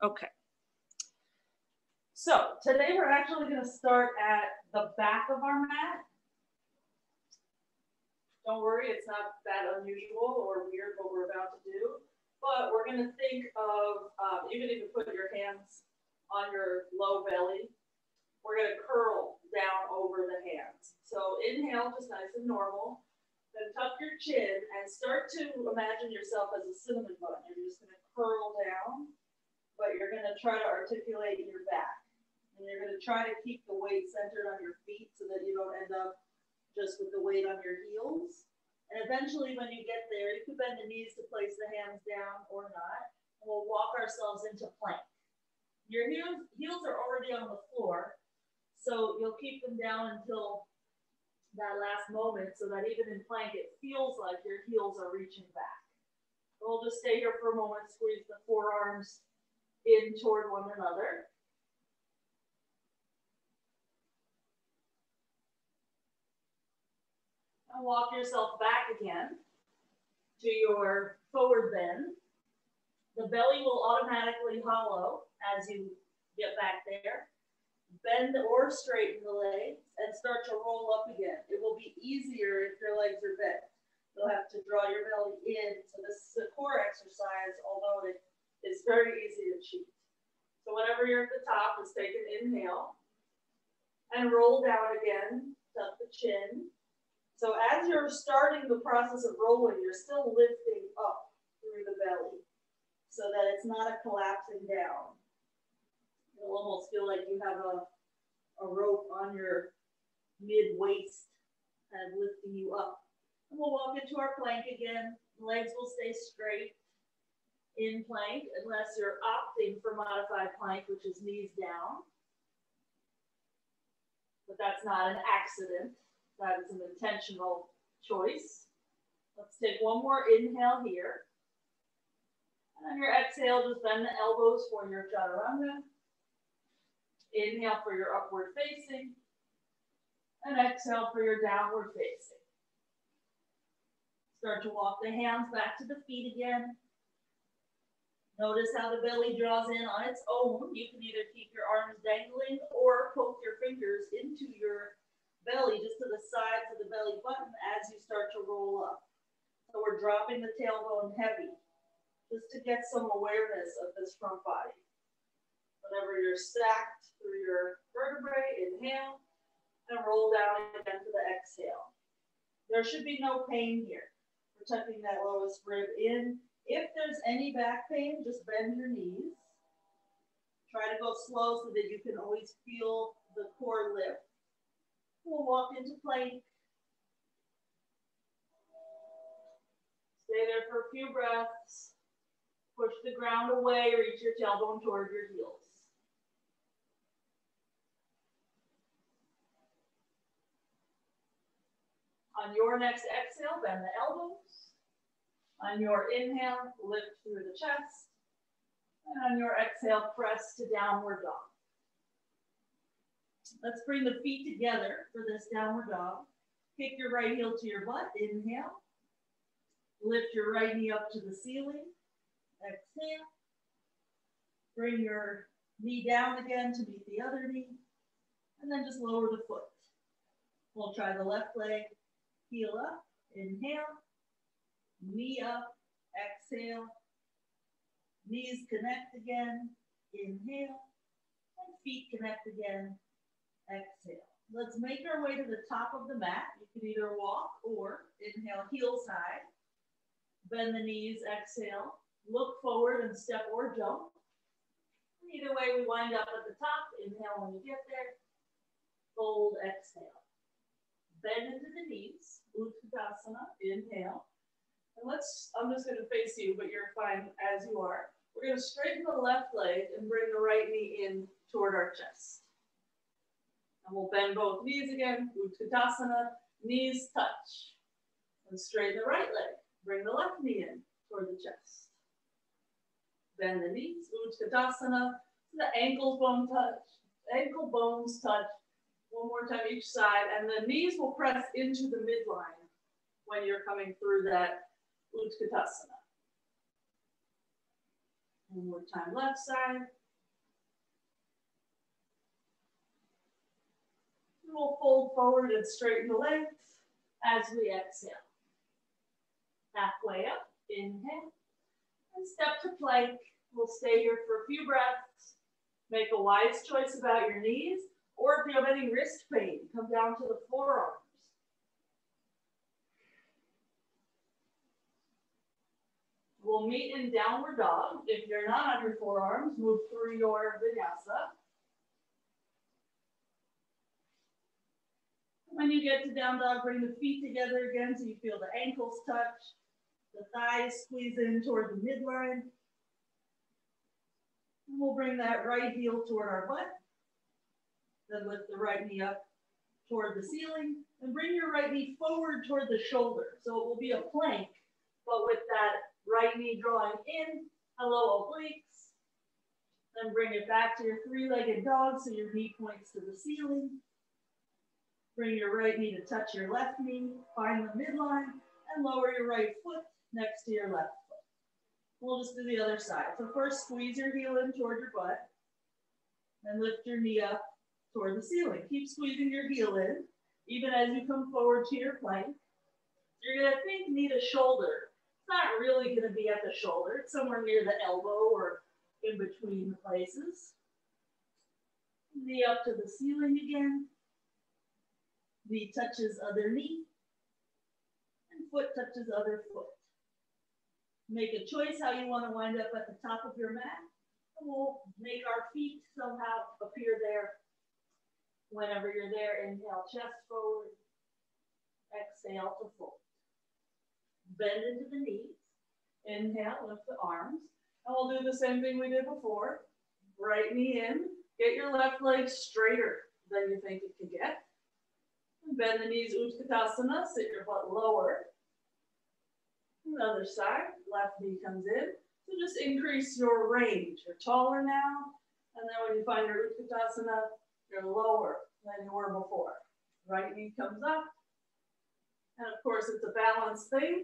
Okay. So today we're actually going to start at the back of our mat. Don't worry, it's not that unusual or weird what we're about to do, but we're going to think of, even if you put your hands on your low belly, we're going to curl down over the hands. So inhale, just nice and normal. Then tuck your chin and start to imagine yourself as a cinnamon bun. You're just going to curl down, but you're going to try to articulate your back. And you're going to try to keep the weight centered on your feet so that you don't end up just with the weight on your heels. And eventually when you get there, you can bend the knees to place the hands down or not. And we'll walk ourselves into plank. Your heels are already on the floor, so you'll keep them down until that last moment so that even in plank, it feels like your heels are reaching back. We'll just stay here for a moment, squeeze the forearms in toward one another. And walk yourself back again to your forward bend. The belly will automatically hollow as you get back there. Bend or straighten the legs and start to roll up again. It will be easier if your legs are bent. You'll have to draw your belly in. So this is a core exercise, although it is very easy to cheat. So whenever you're at the top, just take an inhale and roll down again, tuck the chin. So as you're starting the process of rolling, you're still lifting up through the belly so that it's not a collapsing down. You'll almost feel like you have a rope on your mid-waist kind of lifting you up. And we'll walk into our plank again. Legs will stay straight in plank unless you're opting for modified plank, which is knees down. But that's not an accident. That is an intentional choice. Let's take one more inhale here. And on your exhale, just bend the elbows for your chaturanga. Inhale for your upward facing. And exhale for your downward facing. Start to walk the hands back to the feet again. Notice how the belly draws in on its own. You can either keep your arms dangling or poke your fingers into your belly, just to the sides of the belly button as you start to roll up. So we're dropping the tailbone heavy, just to get some awareness of this front body. Whenever you're stacked through your vertebrae, inhale, and roll down again to the exhale. There should be no pain here. We're tucking that lowest rib in. If there's any back pain, just bend your knees. Try to go slow so that you can always feel the core lift. We'll walk into plank. Stay there for a few breaths. Push the ground away, reach your tailbone toward your heels. On your next exhale, bend the elbows. On your inhale, lift through the chest. And on your exhale, press to downward dog. Let's bring the feet together for this downward dog. Kick your right heel to your butt, inhale. Lift your right knee up to the ceiling, exhale. Bring your knee down again to meet the other knee, and then just lower the foot. We'll try the left leg, heel up, inhale, knee up, exhale. Knees connect again, inhale, and feet connect again. Exhale. Let's make our way to the top of the mat. You can either walk or inhale, heels high. Bend the knees, exhale. Look forward and step or jump. Either way, we wind up at the top. Inhale when you get there. Fold, exhale. Bend into the knees. Utkatasana, inhale. And I'm just going to face you, but you're fine as you are. We're going to straighten the left leg and bring the right knee in toward our chest. And we'll bend both knees again, Utkatasana, knees touch. And straighten the right leg. Bring the left knee in toward the chest. Bend the knees, Utkatasana, so the ankle bones touch. One more time each side, and the knees will press into the midline when you're coming through that Utkatasana. One more time, left side. We'll fold forward and straighten the legs as we exhale. Halfway up, inhale. And step to plank. We'll stay here for a few breaths. Make a wise choice about your knees, or if you have any wrist pain, come down to the forearms. We'll meet in downward dog. If you're not on your forearms, move through your vinyasa. When you get to down dog, bring the feet together again so you feel the ankles touch, the thighs squeeze in toward the midline. And we'll bring that right heel toward our butt. Then lift the right knee up toward the ceiling and bring your right knee forward toward the shoulder. So it will be a plank, but with that right knee drawing in, hello obliques. Then bring it back to your three-legged dog so your knee points to the ceiling. Bring your right knee to touch your left knee, find the midline, and lower your right foot next to your left foot. We'll just do the other side. So first, squeeze your heel in toward your butt, then lift your knee up toward the ceiling. Keep squeezing your heel in, even as you come forward to your plank. You're gonna think knee to shoulder. It's not really gonna be at the shoulder. It's somewhere near the elbow or in between the places. Knee up to the ceiling again. Knee touches other knee, and foot touches other foot. Make a choice how you want to wind up at the top of your mat. And we'll make our feet somehow appear there. Whenever you're there, inhale, chest forward. Exhale to fold. Bend into the knees. Inhale, lift the arms. And we'll do the same thing we did before. Right knee in. Get your left leg straighter than you think it can get. Bend the knees, Utkatasana, sit your butt lower. Another side, left knee comes in. So just increase your range. You're taller now, and then when you find your Utkatasana, you're lower than you were before. Right knee comes up, and of course it's a balance thing.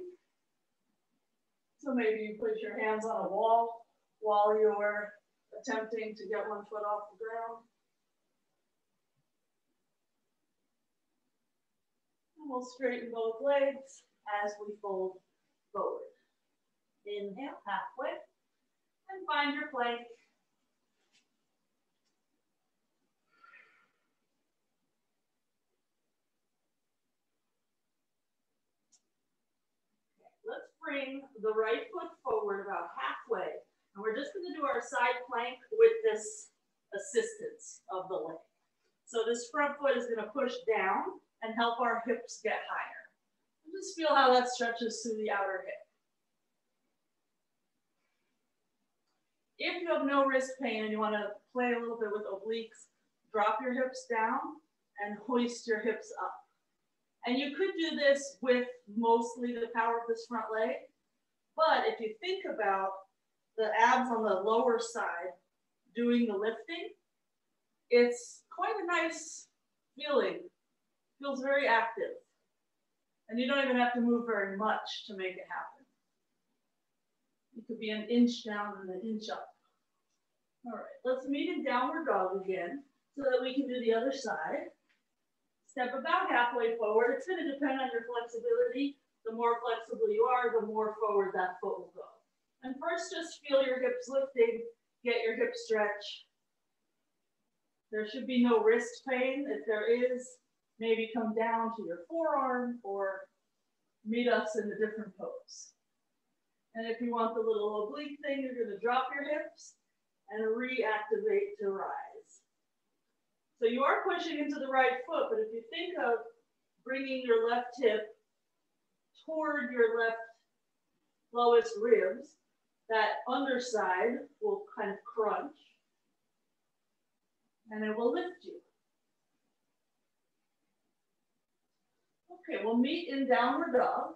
So maybe you put your hands on a wall while you're attempting to get one foot off the ground. We'll straighten both legs as we fold forward. Inhale, halfway, and find your plank. Okay, let's bring the right foot forward about halfway, and we're just going to do our side plank with this assistance of the leg. So this front foot is going to push down and help our hips get higher. And just feel how that stretches through the outer hip. If you have no wrist pain and you want to play a little bit with obliques, drop your hips down and hoist your hips up. And you could do this with mostly the power of this front leg, but if you think about the abs on the lower side doing the lifting, it's quite a nice feeling. Feels very active. And you don't even have to move very much to make it happen. You could be an inch down and an inch up. All right, let's meet in downward dog again so that we can do the other side. Step about halfway forward. It's going to depend on your flexibility. The more flexible you are, the more forward that foot will go. And first, just feel your hips lifting. Get your hip stretch. There should be no wrist pain. If there is, maybe come down to your forearm or meet us in a different pose. And if you want the little oblique thing, you're going to drop your hips and reactivate to rise. So you are pushing into the right foot, but if you think of bringing your left hip toward your left lowest ribs, that underside will kind of crunch and it will lift you. Okay, we'll meet in downward dog.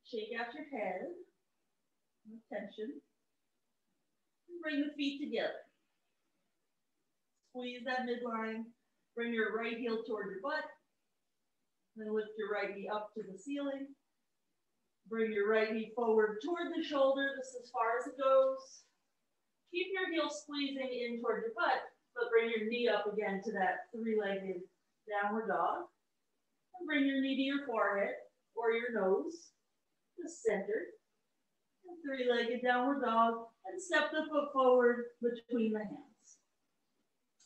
Shake out your head, no tension, and bring the feet together. Squeeze that midline, Bring your right heel toward your butt. Then lift your right knee up to the ceiling. Bring your right knee forward toward the shoulder. This is as far as it goes. Keep your heel squeezing in toward your butt, but bring your knee up again to that three-legged downward dog. And bring your knee to your forehead or your nose, just centered. And three-legged downward dog, and step the foot forward between the hands.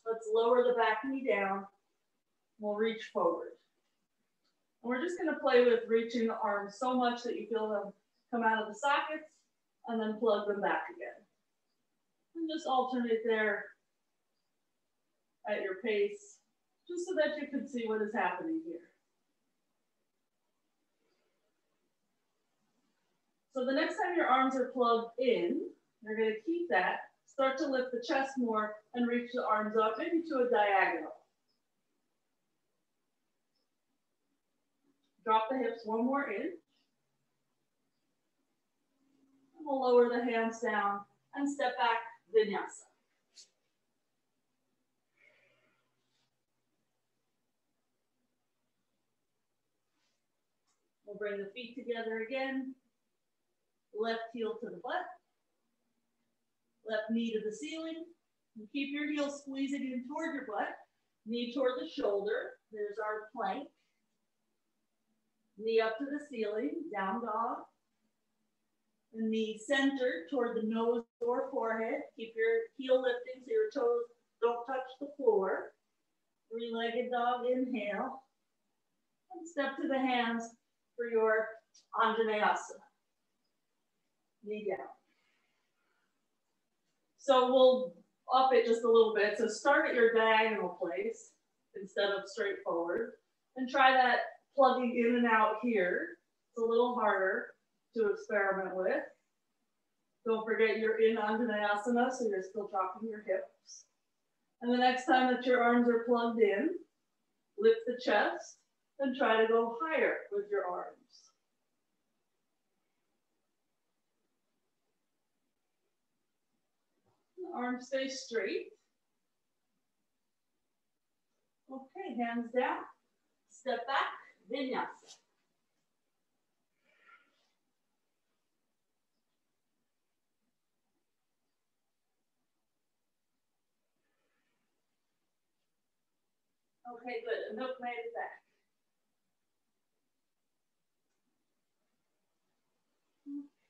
Let's lower the back knee down. We'll reach forward. And we're just going to play with reaching the arms so much that you feel them come out of the sockets and then plug them back again. And just alternate there at your pace, just so that you can see what is happening here. So the next time your arms are plugged in, you're going to keep that, start to lift the chest more and reach the arms up, maybe to a diagonal. Drop the hips one more inch. And we'll lower the hands down and step back, vinyasa. We'll bring the feet together again. Left heel to the butt. Left knee to the ceiling. And keep your heel squeezing in toward your butt. Knee toward the shoulder. There's our plank. Knee up to the ceiling, down dog. The knee centered toward the nose or forehead. Keep your heel lifting so your toes don't touch the floor. Three-legged dog, inhale. And step to the hands for your Asana. Knee down. So we'll up it just a little bit. So start at your diagonal place instead of straight forward. And try that plugging in and out here. It's a little harder to experiment with. Don't forget you're in Asana, so you're still dropping your hips. And the next time that your arms are plugged in, lift the chest and try to go higher with your arms. The arms stay straight. Okay, hands down. Step back, vinyasa. Okay, good. And look, made it back.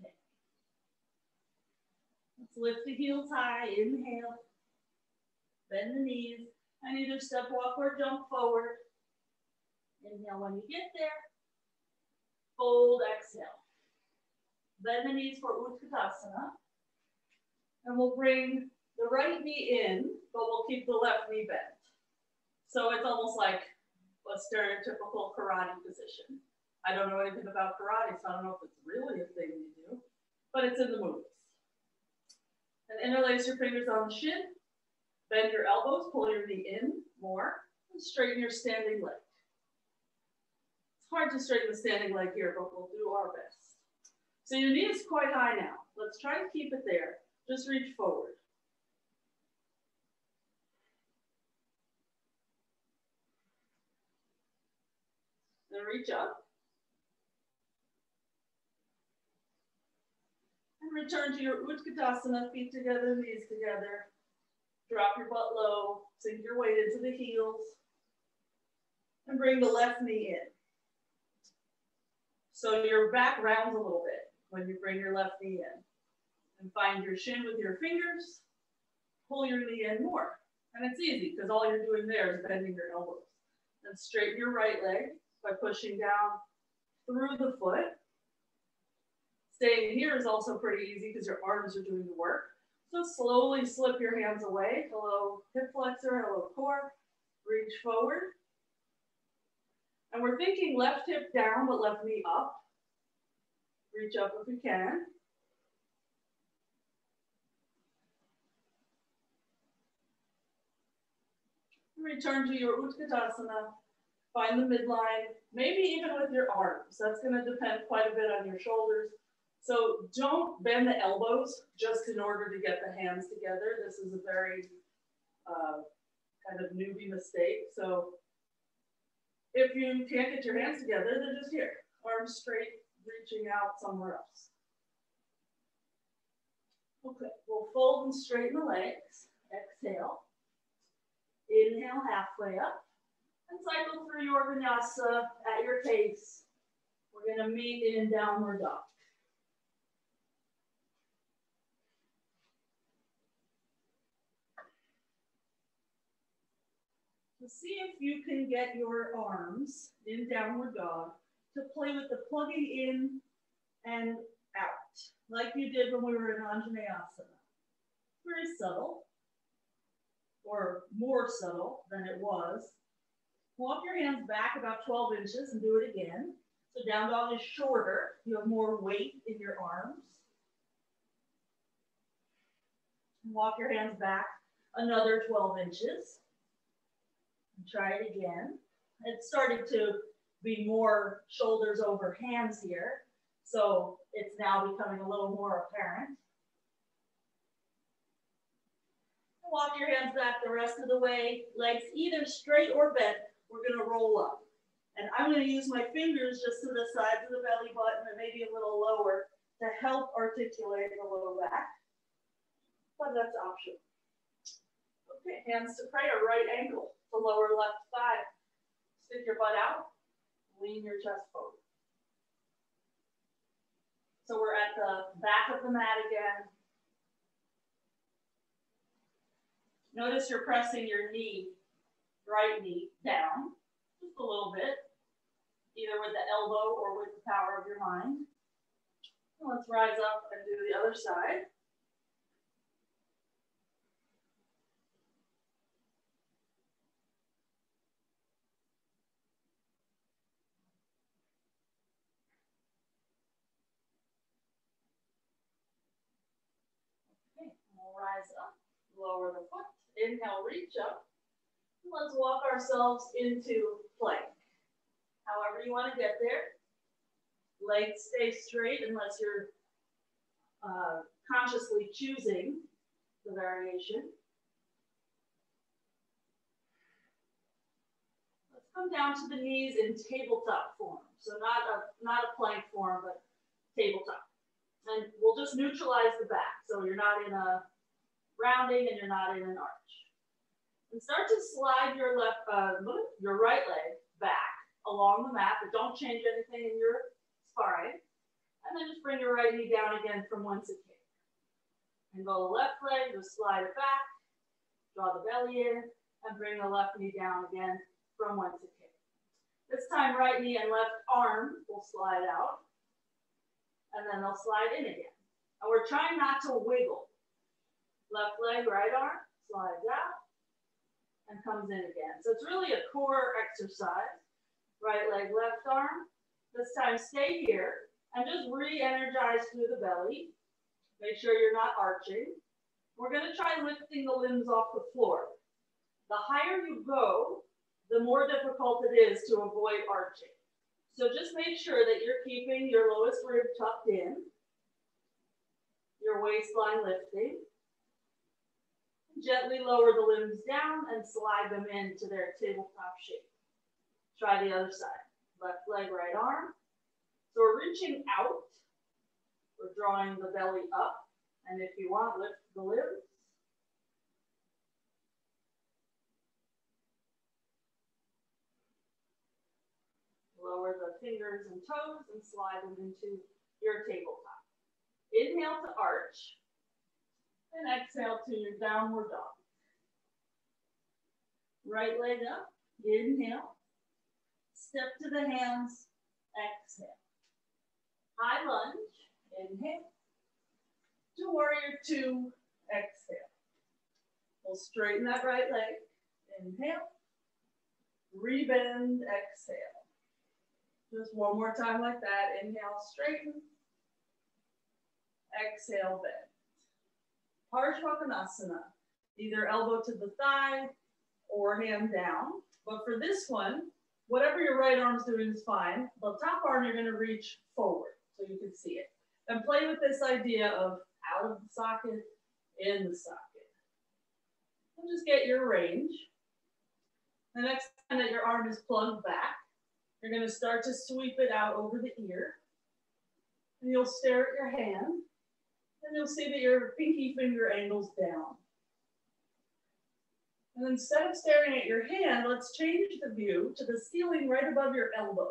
Okay. Let's lift the heels high. Inhale. Bend the knees. And either step, walk, or jump forward. Inhale when you get there. Fold, exhale. Bend the knees for Utkatasana. And we'll bring the right knee in, but we'll keep the left knee bent. So it's almost like a stereotypical karate position. I don't know anything about karate, so I don't know if it's really a thing you do, but it's in the movies. And interlace your fingers on the shin, bend your elbows, pull your knee in more, and straighten your standing leg. It's hard to straighten the standing leg here, but we'll do our best. So your knee is quite high now. Let's try to keep it there. Just reach forward. Then reach up. And return to your Utkatasana, feet together, knees together. Drop your butt low, sink your weight into the heels. And bring the left knee in. So your back rounds a little bit when you bring your left knee in. And find your shin with your fingers. Pull your knee in more. And it's easy because all you're doing there is bending your elbows. And straighten your right leg by pushing down through the foot. Staying here is also pretty easy because your arms are doing the work. So slowly slip your hands away. Hello hip flexor, hello core. Reach forward. And we're thinking left hip down, but left knee up. Reach up if you can. Return to your Utkatasana. Find the midline, maybe even with your arms. That's going to depend quite a bit on your shoulders. So don't bend the elbows just in order to get the hands together. This is a very kind of newbie mistake. So if you can't get your hands together, then just here, arms straight, reaching out somewhere else. Okay, we'll fold and straighten the legs. Exhale. Inhale halfway up. And cycle through your vinyasa at your pace. We're going to meet in downward dog. So see if you can get your arms in downward dog to play with the plugging in and out, like you did when we were in Asana. Very subtle, or more subtle than it was. Walk your hands back about 12 inches and do it again. So down dog is shorter. You have more weight in your arms. Walk your hands back another 12 inches. And try it again. It started to be more shoulders over hands here. So it's now becoming a little more apparent. Walk your hands back the rest of the way. Legs either straight or bent. We're going to roll up. And I'm going to use my fingers just to the sides of the belly button and maybe a little lower to help articulate the lower back. But that's optional. Okay, hands to prayer, right ankle to lower left thigh. Stick your butt out, lean your chest forward. So we're at the back of the mat again. Notice you're pressing your knee, right knee, down just a little bit, either with the elbow or with the power of your mind. Let's rise up and do the other side. Okay, we'll rise up, lower the foot, inhale, reach up. Let's walk ourselves into plank. However you want to get there. Legs stay straight unless you're consciously choosing the variation. Let's come down to the knees in tabletop form. So not a plank form, but tabletop. And we'll just neutralize the back. So you're not in a rounding and you're not in an arch. And start to slide your right leg back along the mat, but don't change anything in your spine. And then just bring your right knee down again from whence it came. And go the left leg, just slide it back, draw the belly in, and bring the left knee down again from whence it came. This time, right knee and left arm will slide out, and then they'll slide in again. And we're trying not to wiggle. Left leg, right arm, slides out, and comes in again. So it's really a core exercise. Right leg, left arm. This time stay here and just re-energize through the belly. Make sure you're not arching. We're going to try lifting the limbs off the floor. The higher you go, the more difficult it is to avoid arching. So just make sure that you're keeping your lowest rib tucked in, your waistline lifting. Gently lower the limbs down and slide them into their tabletop shape. Try the other side. Left leg, right arm. So we're reaching out. We're drawing the belly up. And if you want, lift the limbs. Lower the fingers and toes and slide them into your tabletop. Inhale to arch. And exhale to your downward dog. Right leg up, inhale. Step to the hands, exhale. High lunge, inhale. To warrior two, exhale. We'll straighten that right leg, inhale. Rebend, exhale. Just one more time like that. Inhale, straighten. Exhale, bend. Asana, either elbow to the thigh or hand down. But for this one, whatever your right arm's doing is fine. The top arm, you're going to reach forward so you can see it. And play with this idea of out of the socket, in the socket. And just get your range. The next time that your arm is plugged back, you're going to start to sweep it out over the ear. And you'll stare at your hand, and you'll see that your pinky finger angles down. And instead of staring at your hand, let's change the view to the ceiling right above your elbow.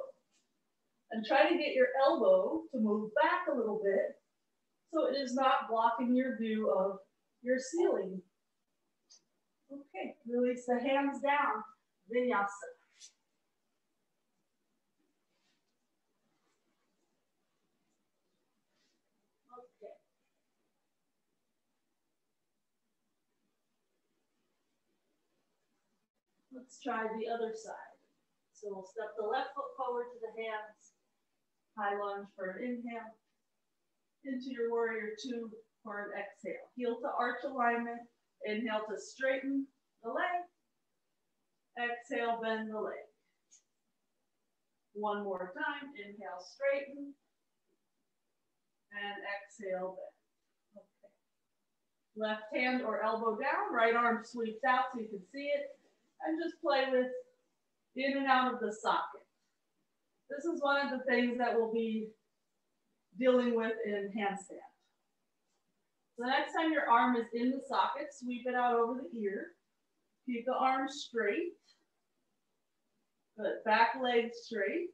And try to get your elbow to move back a little bit so it is not blocking your view of your ceiling. Okay, release the hands down, Vinyasa. Okay. Let's try the other side. So we'll step the left foot forward to the hands, high lunge for an inhale, into your warrior two for an exhale. Heel to arch alignment, inhale to straighten the leg, exhale, bend the leg. One more time, inhale, straighten, and exhale, bend. Okay. Left hand or elbow down, right arm sweeps out so you can see it, and just play with in and out of the socket. This is one of the things that we'll be dealing with in handstand. So the next time your arm is in the socket, sweep it out over the ear. Keep the arm straight. Good. Back leg straight.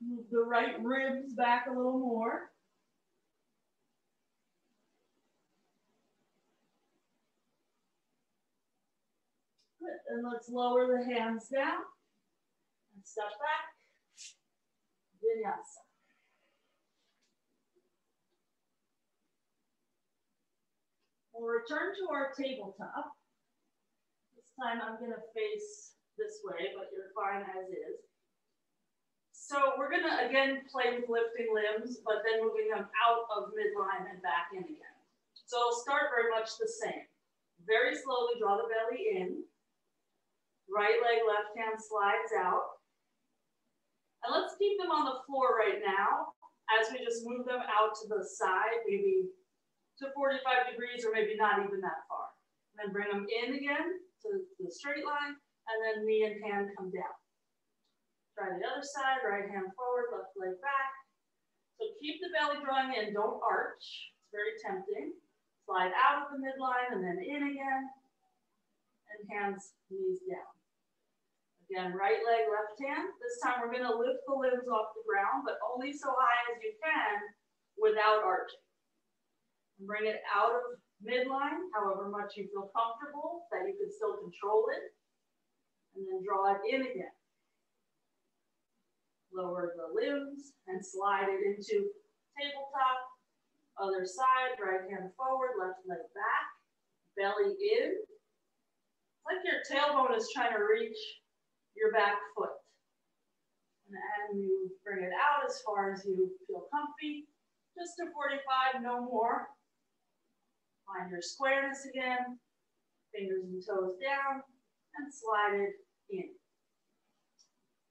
Move the right ribs back a little more. Good. And let's lower the hands down and step back. Vinyasa. We'll return to our tabletop. This time I'm going to face this way, but you're fine as is. So we're going to again play with lifting limbs, but then moving them out of midline and back in again. So it'll start very much the same. Very slowly draw the belly in. Right leg, left hand slides out. And let's keep them on the floor right now as we just move them out to the side, maybe to 45 degrees or maybe not even that far. And then bring them in again to the straight line, and then knee and hand come down. Try the other side, right hand forward, left leg back. So keep the belly drawing in, don't arch. It's very tempting. Slide out of the midline and then in again. And hands, knees down. Again, right leg, left hand. This time we're going to lift the limbs off the ground, but only so high as you can without arching. And bring it out of midline, however much you feel comfortable, that you can still control it. And then draw it in again. Lower the limbs and slide it into tabletop. Other side, right hand forward, left leg back. Belly in. It's like your tailbone is trying to reach your back foot. And you bring it out as far as you feel comfy. Just to 45, no more. Find your squareness again. Fingers and toes down. And slide it in.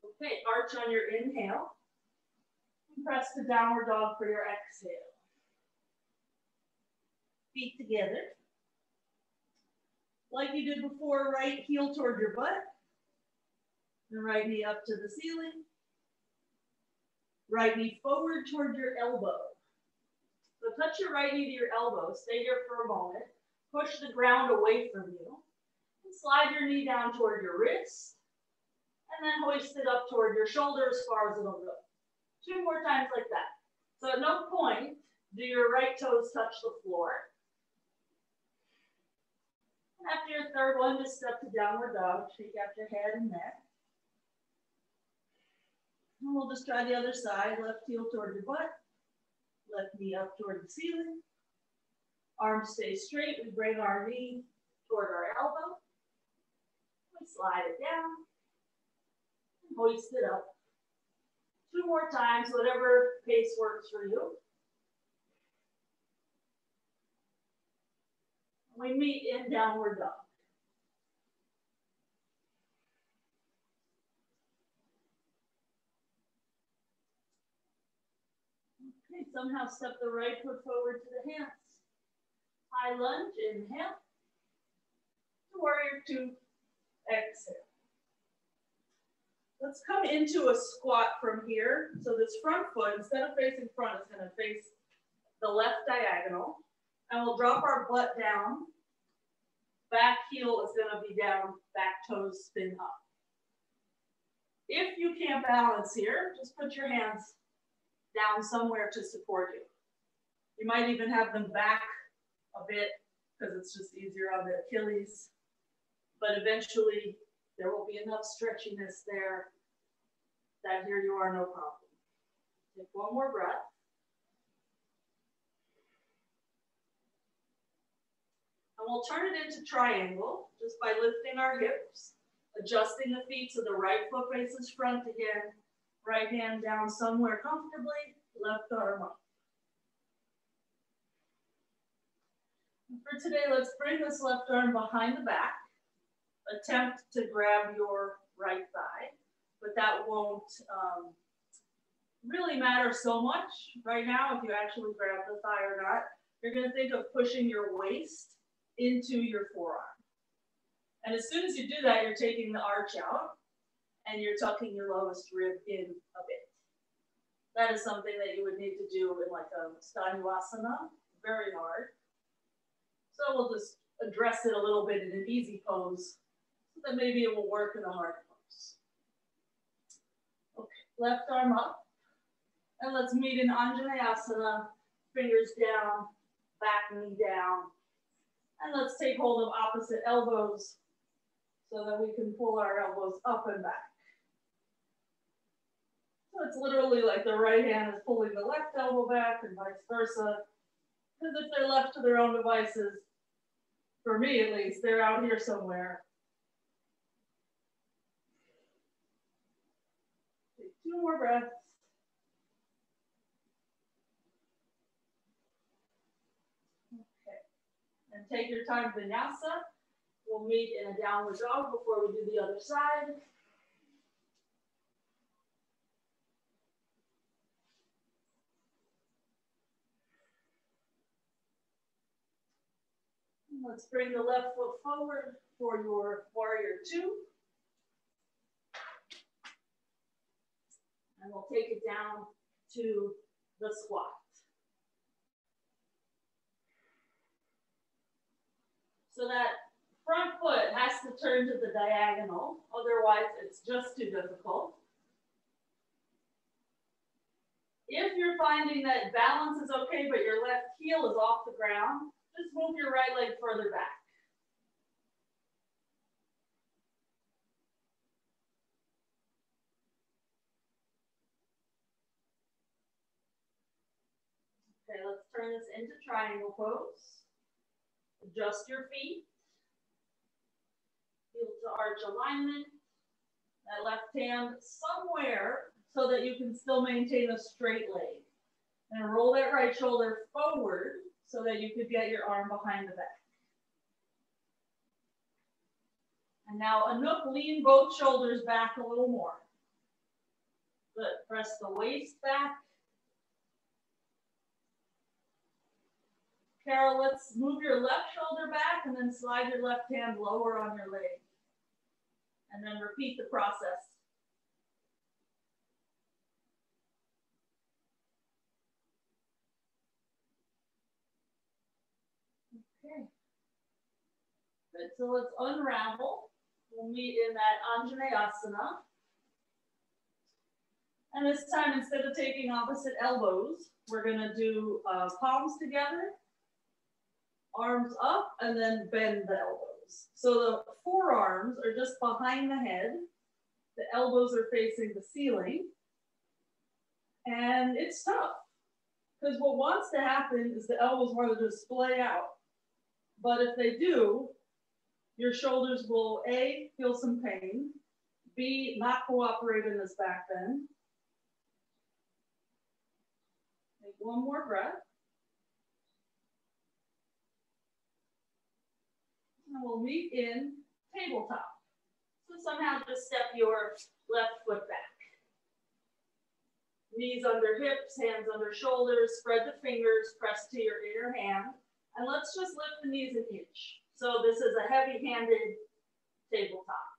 Okay, arch on your inhale. And press the downward dog for your exhale. Feet together. Like you did before, right heel toward your butt. And right knee up to the ceiling. Right knee forward toward your elbow. So touch your right knee to your elbow. Stay here for a moment. Push the ground away from you. And slide your knee down toward your wrist. And then hoist it up toward your shoulder as far as it'll go. 2 more times like that. So at no point do your right toes touch the floor. And after your third one, just step to downward dog. Shake out your head and neck. And we'll just try the other side. Left heel toward your butt. Left knee up toward the ceiling. Arms stay straight. We bring our knee toward our elbow. We slide it down. And hoist it up. 2 more times, whatever pace works for you. We meet in downward dog. Okay, somehow step the right foot forward to the hands. High lunge, inhale. Warrior two, exhale. Let's come into a squat from here. So this front foot, instead of facing front, is going to face the left diagonal. And we'll drop our butt down. Back heel is going to be down, back toes spin up. If you can't balance here, just put your hands down somewhere to support you. You might even have them back a bit because it's just easier on the Achilles. But eventually there will be enough stretchiness there that here you are, no problem. Take one more breath. And we'll turn it into triangle just by lifting our hips, adjusting the feet so the right foot faces front again, right hand down somewhere comfortably, left arm up. And for today, let's bring this left arm behind the back. Attempt to grab your right thigh, but that won't really matter so much right now if you actually grab the thigh or not. You're going to think of pushing your waist into your forearm. And as soon as you do that, you're taking the arch out and you're tucking your lowest rib in a bit. That is something that you would need to do in like a Asana, very hard. So we'll just address it a little bit in an easy pose so that maybe it will work in a hard pose. Okay, left arm up. And let's meet in Asana, fingers down, back knee down. And let's take hold of opposite elbows so that we can pull our elbows up and back. So it's literally like the right hand is pulling the left elbow back and vice versa. Because if they're left to their own devices, for me at least, they're out here somewhere. Take 2 more breaths. And take your time, vinyasa. We'll meet in a downward dog before we do the other side. Let's bring the left foot forward for your warrior two. And we'll take it down to the squat. So that front foot has to turn to the diagonal, otherwise it's just too difficult. If you're finding that balance is okay, but your left heel is off the ground, just move your right leg further back. Okay, let's turn this into triangle pose. Adjust your feet. Heel to arch alignment. That left hand somewhere so that you can still maintain a straight leg. And roll that right shoulder forward so that you could get your arm behind the back. And now Anuk, lean both shoulders back a little more. Good, press the waist back. Carol, let's move your left shoulder back and then slide your left hand lower on your leg. And then repeat the process. Okay. Good, so let's unravel. We'll meet in that Asana. And this time, instead of taking opposite elbows, we're gonna do palms together, arms up, and then bend the elbows. So the forearms are just behind the head. The elbows are facing the ceiling. And it's tough, because what wants to happen is the elbows want to just splay out. But if they do, your shoulders will A, feel some pain, B, not cooperate in this back bend. Take one more breath. And we'll meet in tabletop. So somehow just step your left foot back. Knees under hips, hands under shoulders, spread the fingers, press to your inner hand. And let's just lift the knees an inch. So this is a heavy-handed tabletop.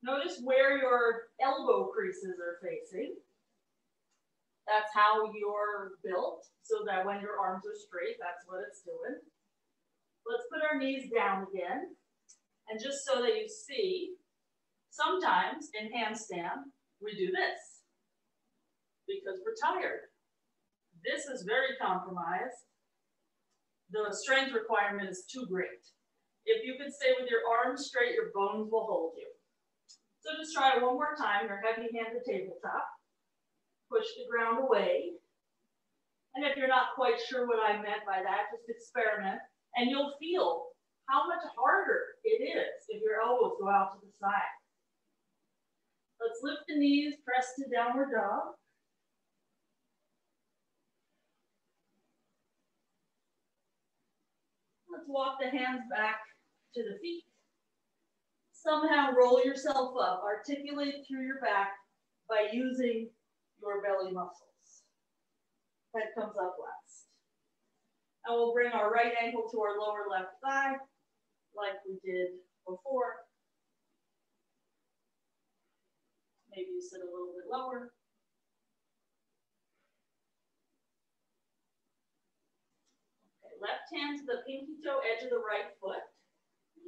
Notice where your elbow creases are facing. That's how you're built, so that when your arms are straight, that's what it's doing. Let's put our knees down again. And just so that you see, sometimes in handstand, we do this because we're tired. This is very compromised. The strength requirement is too great. If you can stay with your arms straight, your bones will hold you. So just try it one more time, your heavy-handed tabletop. Push the ground away. And if you're not quite sure what I meant by that, just experiment, and you'll feel how much harder it is if your elbows go out to the side. Let's lift the knees, press to downward dog. Let's walk the hands back to the feet. Somehow roll yourself up. Articulate through your back by using your belly muscles. Head comes up last. And we'll bring our right ankle to our lower left thigh, like we did before. Maybe you sit a little bit lower. Okay, left hand to the pinky toe edge of the right foot.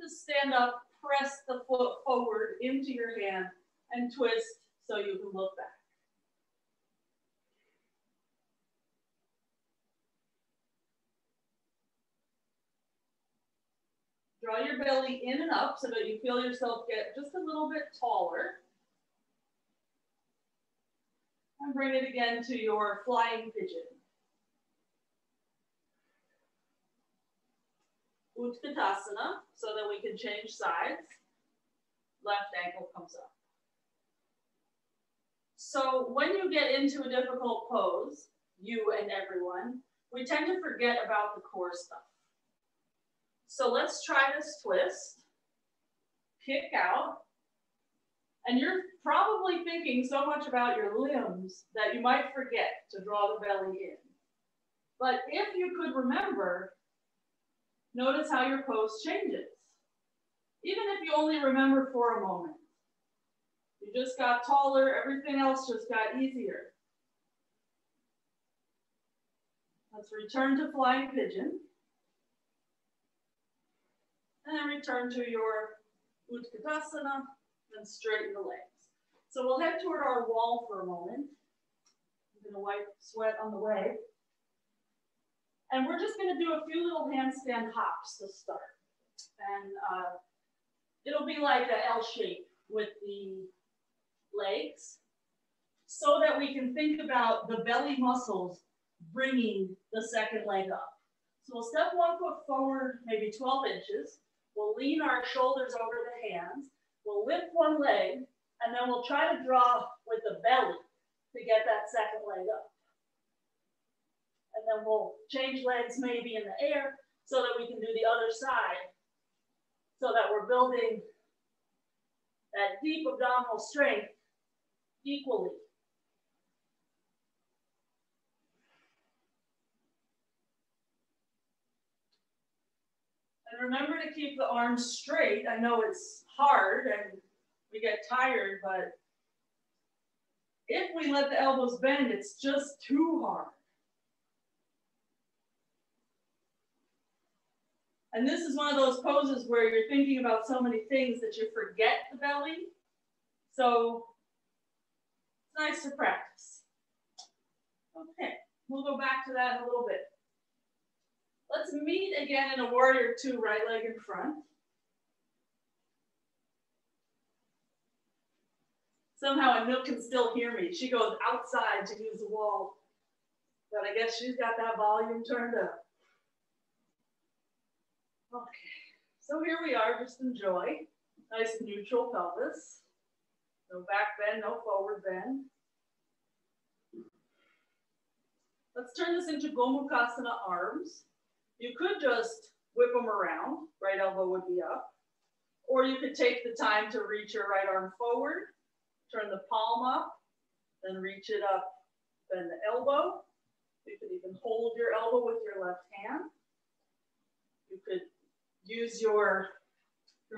Just stand up, press the foot forward into your hand, and twist so you can look back. Draw your belly in and up so that you feel yourself get just a little bit taller. And bring it again to your flying pigeon. Utkatasana, so that we can change sides. Left ankle comes up. So when you get into a difficult pose, you and everyone, we tend to forget about the core stuff. So let's try this twist. Kick out. And you're probably thinking so much about your limbs that you might forget to draw the belly in. But if you could remember, notice how your pose changes. Even if you only remember for a moment. You just got taller, everything else just got easier. Let's return to flying pigeon. And then return to your Utkatasana, and straighten the legs. So we'll head toward our wall for a moment. I'm gonna wipe sweat on the way. And we're just gonna do a few little handstand hops to start. And it'll be like an L shape with the legs so that we can think about the belly muscles bringing the second leg up. So we'll step 1 foot forward, maybe 12 inches. We'll lean our shoulders over the hands. We'll lift one leg, and then we'll try to draw with the belly to get that second leg up. And then we'll change legs maybe in the air so that we can do the other side so that we're building that deep abdominal strength equally. And remember to keep the arms straight. I know it's hard and we get tired, but if we let the elbows bend, it's just too hard. And this is one of those poses where you're thinking about so many things that you forget the belly. So it's nice to practice. Okay, we'll go back to that in a little bit. Let's meet again in a warrior 2, right leg in front. Somehow Emil can still hear me. She goes outside to use the wall, but I guess she's got that volume turned up. Okay, so here we are, just enjoy. Nice neutral pelvis. No back bend, no forward bend. Let's turn this into Gomukhasana arms. You could just whip them around, right elbow would be up. Or you could take the time to reach your right arm forward, turn the palm up, then reach it up, bend the elbow, You could even hold your elbow with your left hand. You could use your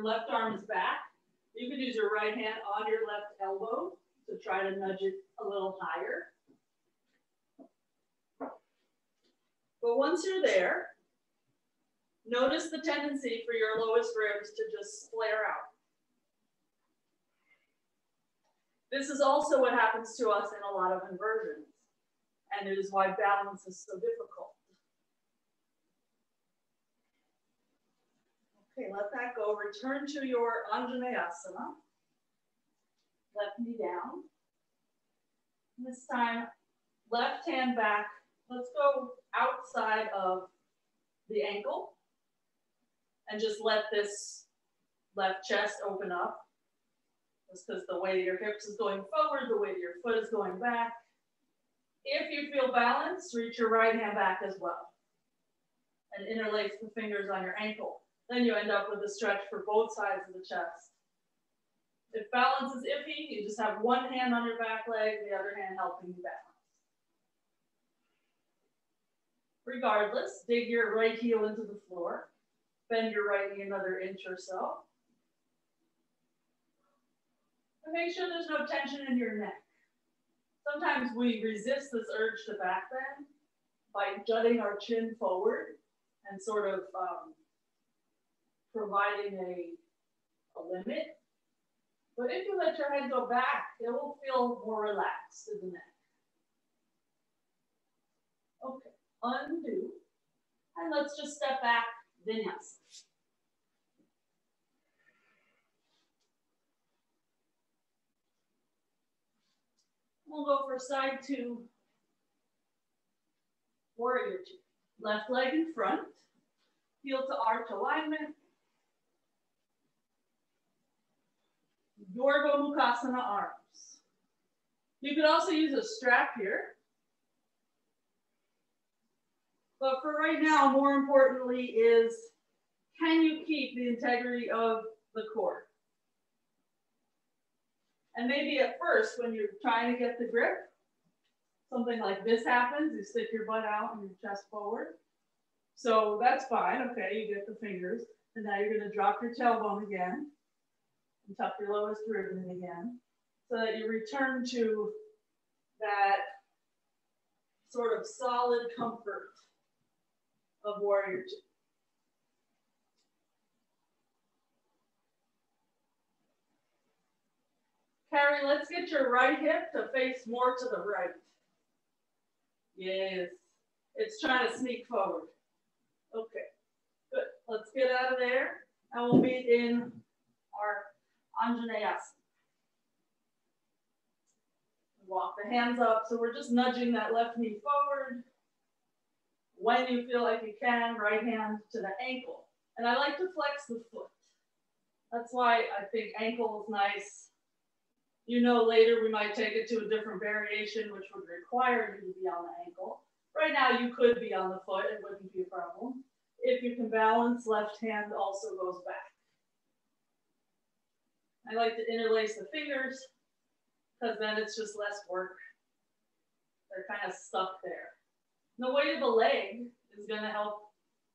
left arm is back. You could use your right hand on your left elbow to try to nudge it a little higher. But once you're there, notice the tendency for your lowest ribs to just flare out. This is also what happens to us in a lot of inversions, and it is why balance is so difficult. Okay, let that go. Return to your Asana. Left knee down. This time, left hand back. Let's go outside of the ankle and just let this left chest open up. Just because the weight of your hips is going forward, the weight of your foot is going back. If you feel balanced, reach your right hand back as well and interlace the fingers on your ankle. Then you end up with a stretch for both sides of the chest. If balance is iffy, you just have one hand on your back leg, the other hand helping you balance. Regardless, dig your right heel into the floor. Bend your right knee another inch or so. And make sure there's no tension in your neck. Sometimes we resist this urge to back bend by jutting our chin forward and sort of providing a limit. But if you let your head go back, it will feel more relaxed in the neck. Okay, undo. And let's just step back, vinyasa. We'll go for side two, warrior two. Left leg in front, heel to arch alignment. Yorba Mukasana arms. You could also use a strap here. But for right now, more importantly is, can you keep the integrity of the core? And maybe at first, when you're trying to get the grip, something like this happens, you stick your butt out and your chest forward. So that's fine, okay, you get the fingers. And now you're gonna drop your tailbone again and tuck your lowest rib in again, so that you return to that sort of solid comfort of warrior two. Carrie, let's get your right hip to face more to the right. Yes, it's trying to sneak forward. Okay, good. Let's get out of there and we'll meet in our Anjaneyasana. Walk the hands up. So we're just nudging that left knee forward. When you feel like you can, right hand to the ankle. And I like to flex the foot. That's why I think ankle is nice. You know, later we might take it to a different variation, which would require you to be on the ankle. Right now you could be on the foot, it wouldn't be a problem. If you can balance, left hand also goes back. I like to interlace the fingers because then it's just less work. They're kind of stuck there. And the weight of the leg is going to help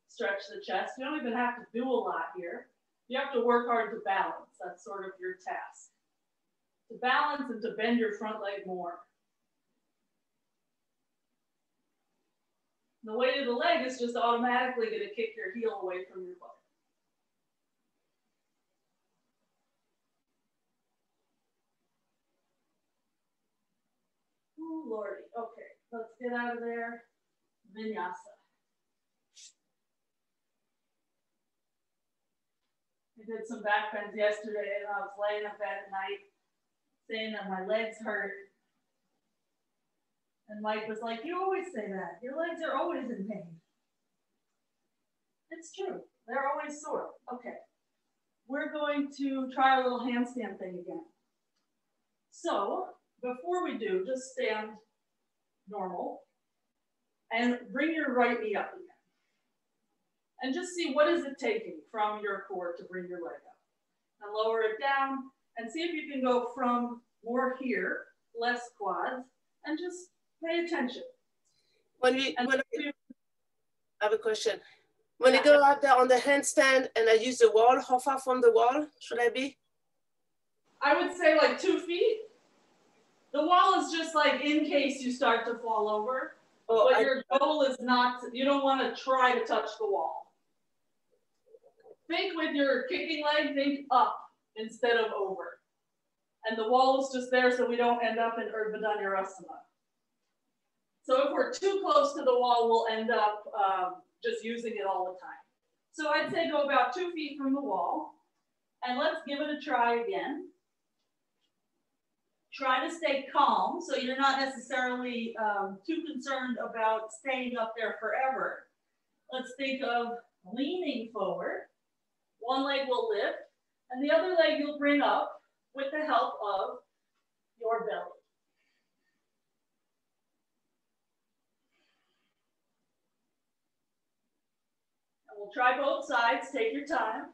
stretch the chest. You don't even have to do a lot here. You have to work hard to balance. That's sort of your task. To balance and to bend your front leg more. The weight of the leg is just automatically going to kick your heel away from your butt. Oh, Lordy. Okay, let's get out of there. Vinyasa. I did some back bends yesterday and I was laying in bed at night saying that my legs hurt. And Mike was like, you always say that. Your legs are always in pain. It's true. They're always sore. Okay. We're going to try our little handstand thing again. So before we do, just stand normal and bring your right knee up again. And just see what is it taking from your core to bring your leg up. And lower it down and see if you can go from more here, less quads, and just pay attention. I have a question. When you go out there on the handstand and I use the wall, how far from the wall should I be? I would say like 2 feet. The wall is just like in case you start to fall over. Oh, but your goal is not, you don't want to try to touch the wall. Think with your kicking leg, think up instead of over. And the wall is just there so we don't end up in Urdhva Dhanurasana. So if we're too close to the wall, we'll end up just using it all the time. So I'd say go about 2 feet from the wall. And let's give it a try again. Try to stay calm, so you're not necessarily too concerned about staying up there forever. Let's think of leaning forward. One leg will lift, and the other leg you'll bring up with the help of your belly. And we'll try both sides, take your time.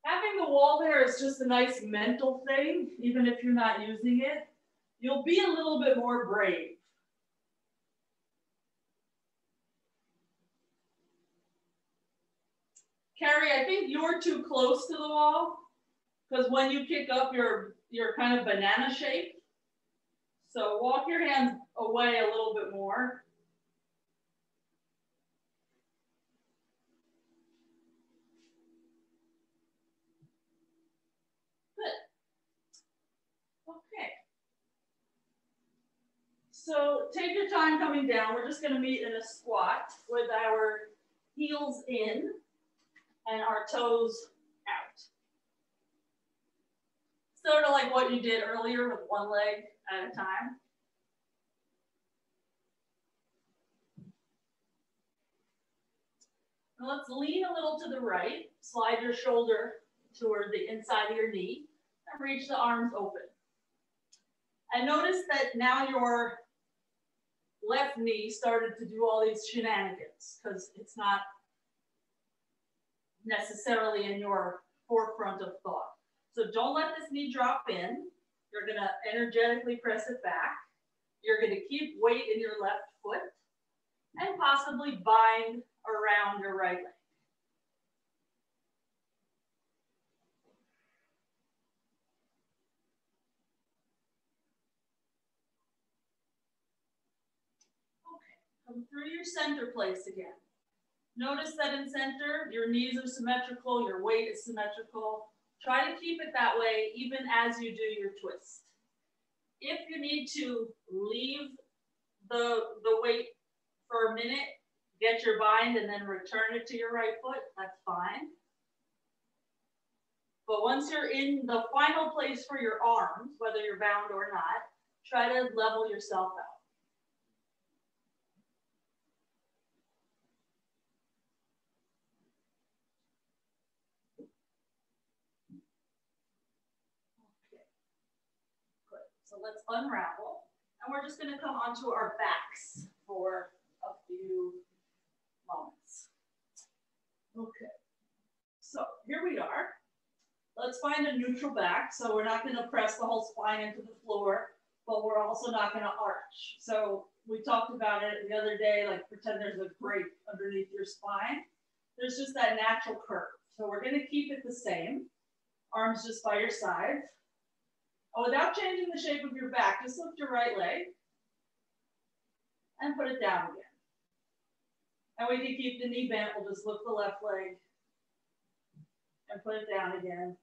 Having the wall there is just a nice mental thing, even if you're not using it. You'll be a little bit more brave. Carrie, I think you're too close to the wall because when you kick up, you're kind of banana shaped. So walk your hands away a little bit more. So take your time coming down. We're just going to meet in a squat with our heels in and our toes out. Sort of like what you did earlier with one leg at a time. Now let's lean a little to the right. Slide your shoulder toward the inside of your knee and reach the arms open. And notice that now your left knee started to do all these shenanigans because it's not necessarily in your forefront of thought. So don't let this knee drop in. You're going to energetically press it back. You're going to keep weight in your left foot and possibly bind around your right leg. Come through your center place again. Notice that in center, your knees are symmetrical, your weight is symmetrical. Try to keep it that way even as you do your twist. If you need to leave the weight for a minute, get your bind and then return it to your right foot, that's fine. But once you're in the final place for your arms, whether you're bound or not, try to level yourself out. So let's unravel, and we're just going to come onto our backs for a few moments. Okay, so here we are. Let's find a neutral back. So we're not going to press the whole spine into the floor, but we're also not going to arch. So we talked about it the other day, like pretend there's a grate underneath your spine. There's just that natural curve. So we're going to keep it the same. Arms just by your side. Without changing the shape of your back, just lift your right leg and put it down again. And we can keep the knee bent. We'll just lift the left leg and put it down again.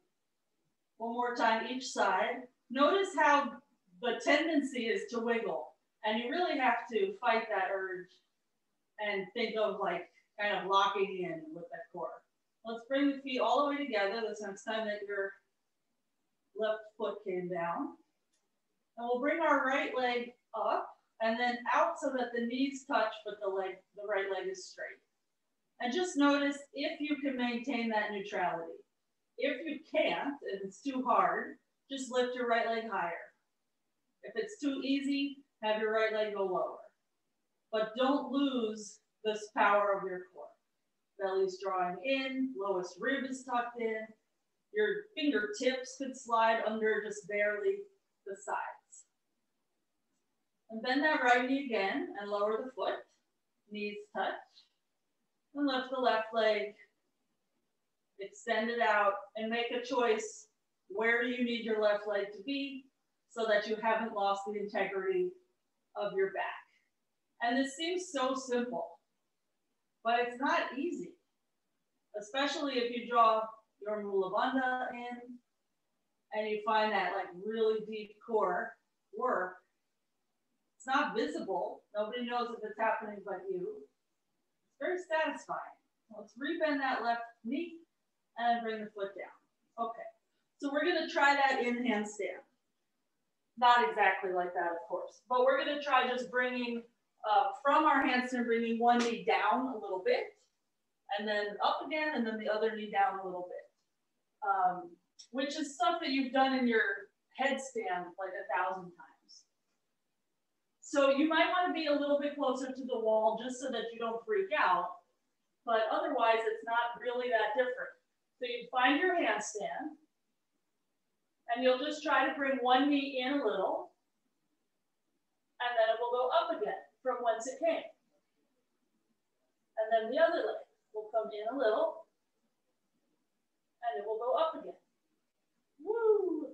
One more time each side. Notice how the tendency is to wiggle. And you really have to fight that urge and think of like kind of locking in with that core. Let's bring the feet all the way together the next time that your left foot came down. And we'll bring our right leg up and then out so that the knees touch, but the right leg is straight. And just notice if you can maintain that neutrality. If you can't, and it's too hard, just lift your right leg higher. If it's too easy, have your right leg go lower. But don't lose this power of your core. Belly's drawing in, lowest rib is tucked in, Your fingertips could slide under just barely the sides. And bend that right knee again and lower the foot. Knees touch. And lift the left leg. Extend it out and make a choice. Where do you need your left leg to be so that you haven't lost the integrity of your back? And this seems so simple, but it's not easy, especially if you draw your Mula Bandha in and you find that like really deep core work. It's not visible. Nobody knows if it's happening but you. It's very satisfying. Let's rebend that left knee and bring the foot down. Okay, so we're gonna try that in handstand. Not exactly like that, of course, but we're gonna try just bringing from our handstand, bringing one knee down a little bit, and then up again, and then the other knee down a little bit, which is stuff that you've done in your headstand like 1,000 times. So you might want to be a little bit closer to the wall just so that you don't freak out, but otherwise it's not really that different. So you find your handstand, and you'll just try to bring one knee in a little, and then it will go up again from whence it came. And then the other leg will come in a little, and it will go up again. Woo!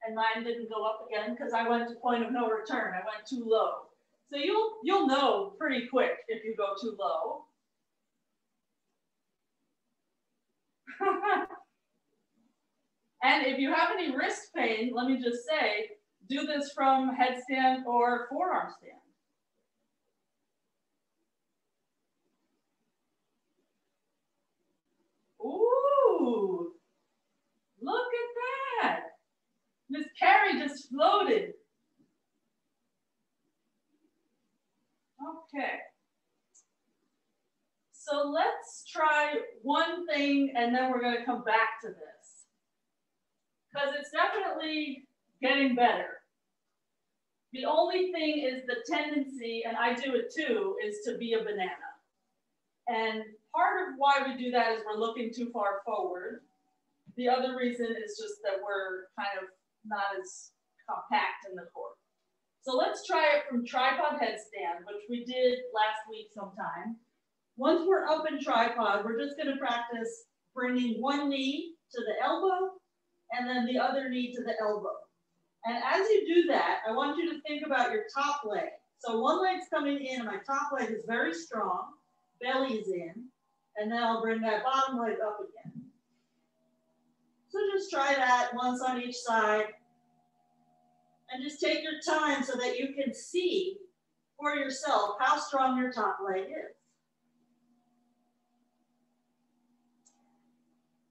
And mine didn't go up again because I went to point of no return. I went too low. So you'll know pretty quick if you go too low. And if you have any wrist pain, let me just say, do this from headstand or forearm stand. Ooh, look at that. Miss Carrie just floated. Okay. So let's try one thing and then we're going to come back to this, because it's definitely getting better. The only thing is the tendency, and I do it too, is to be a banana. And part of why we do that is we're looking too far forward. The other reason is just that we're kind of not as compact in the core. So let's try it from tripod headstand, which we did last week sometime. Once we're up in tripod, we're just going to practice bringing one knee to the elbow and then the other knee to the elbow. And as you do that, I want you to think about your top leg. So one leg's coming in and my top leg is very strong, belly's in, and then I'll bring that bottom leg up again. So just try that once on each side. And just take your time so that you can see for yourself how strong your top leg is.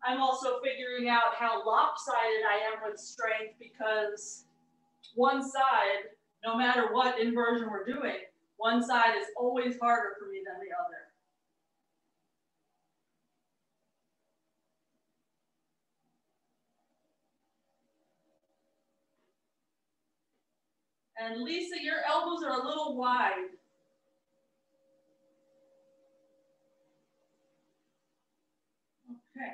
I'm also figuring out how lopsided I am with strength, because one side, no matter what inversion we're doing, one side is always harder for me than the other. And Lisa, your elbows are a little wide. Okay.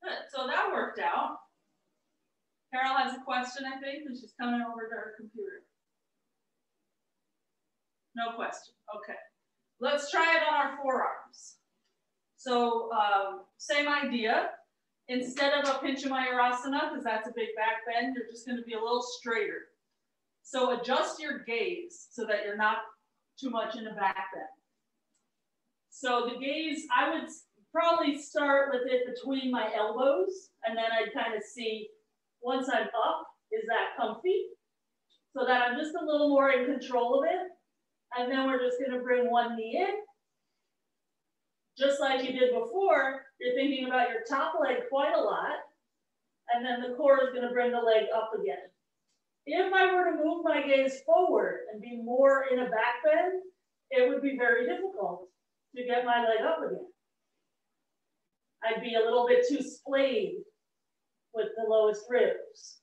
Good, so that worked out. Carol has a question, I think, and she's coming over to her computer. No question, okay. Let's try it on our forearms. So same idea. Instead of a Pinchamayurasana, because that's a big back bend, you're just going to be a little straighter. So adjust your gaze so that you're not too much in a back bend. So the gaze, I would probably start with it between my elbows, and then I'd kind of see, once I'm up, is that comfy? So that I'm just a little more in control of it. And then we're just going to bring one knee in. Just like you did before, you're thinking about your top leg quite a lot, and then the core is going to bring the leg up again. If I were to move my gaze forward and be more in a back bend, it would be very difficult to get my leg up again. I'd be a little bit too splayed with the lowest ribs.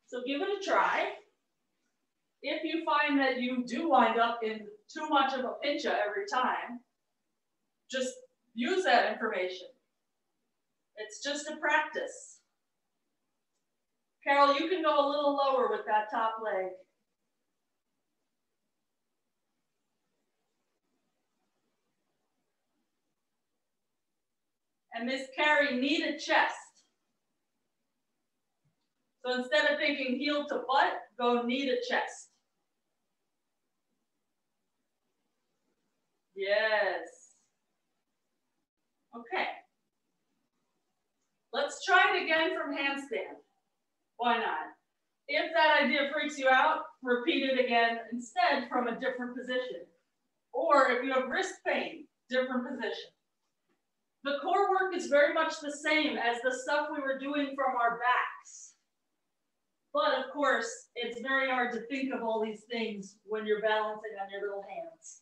So give it a try. If you find that you do wind up in too much of a pincha every time, just use that information. It's just a practice. Carol, you can go a little lower with that top leg. And Miss Carrie, knee to chest. So instead of thinking heel to butt, go knee to chest. Yes. Okay. Let's try it again from handstand. Why not? If that idea freaks you out, repeat it again instead from a different position. Or if you have wrist pain, different position. The core work is very much the same as the stuff we were doing from our backs. But of course, it's very hard to think of all these things when you're balancing on your little hands.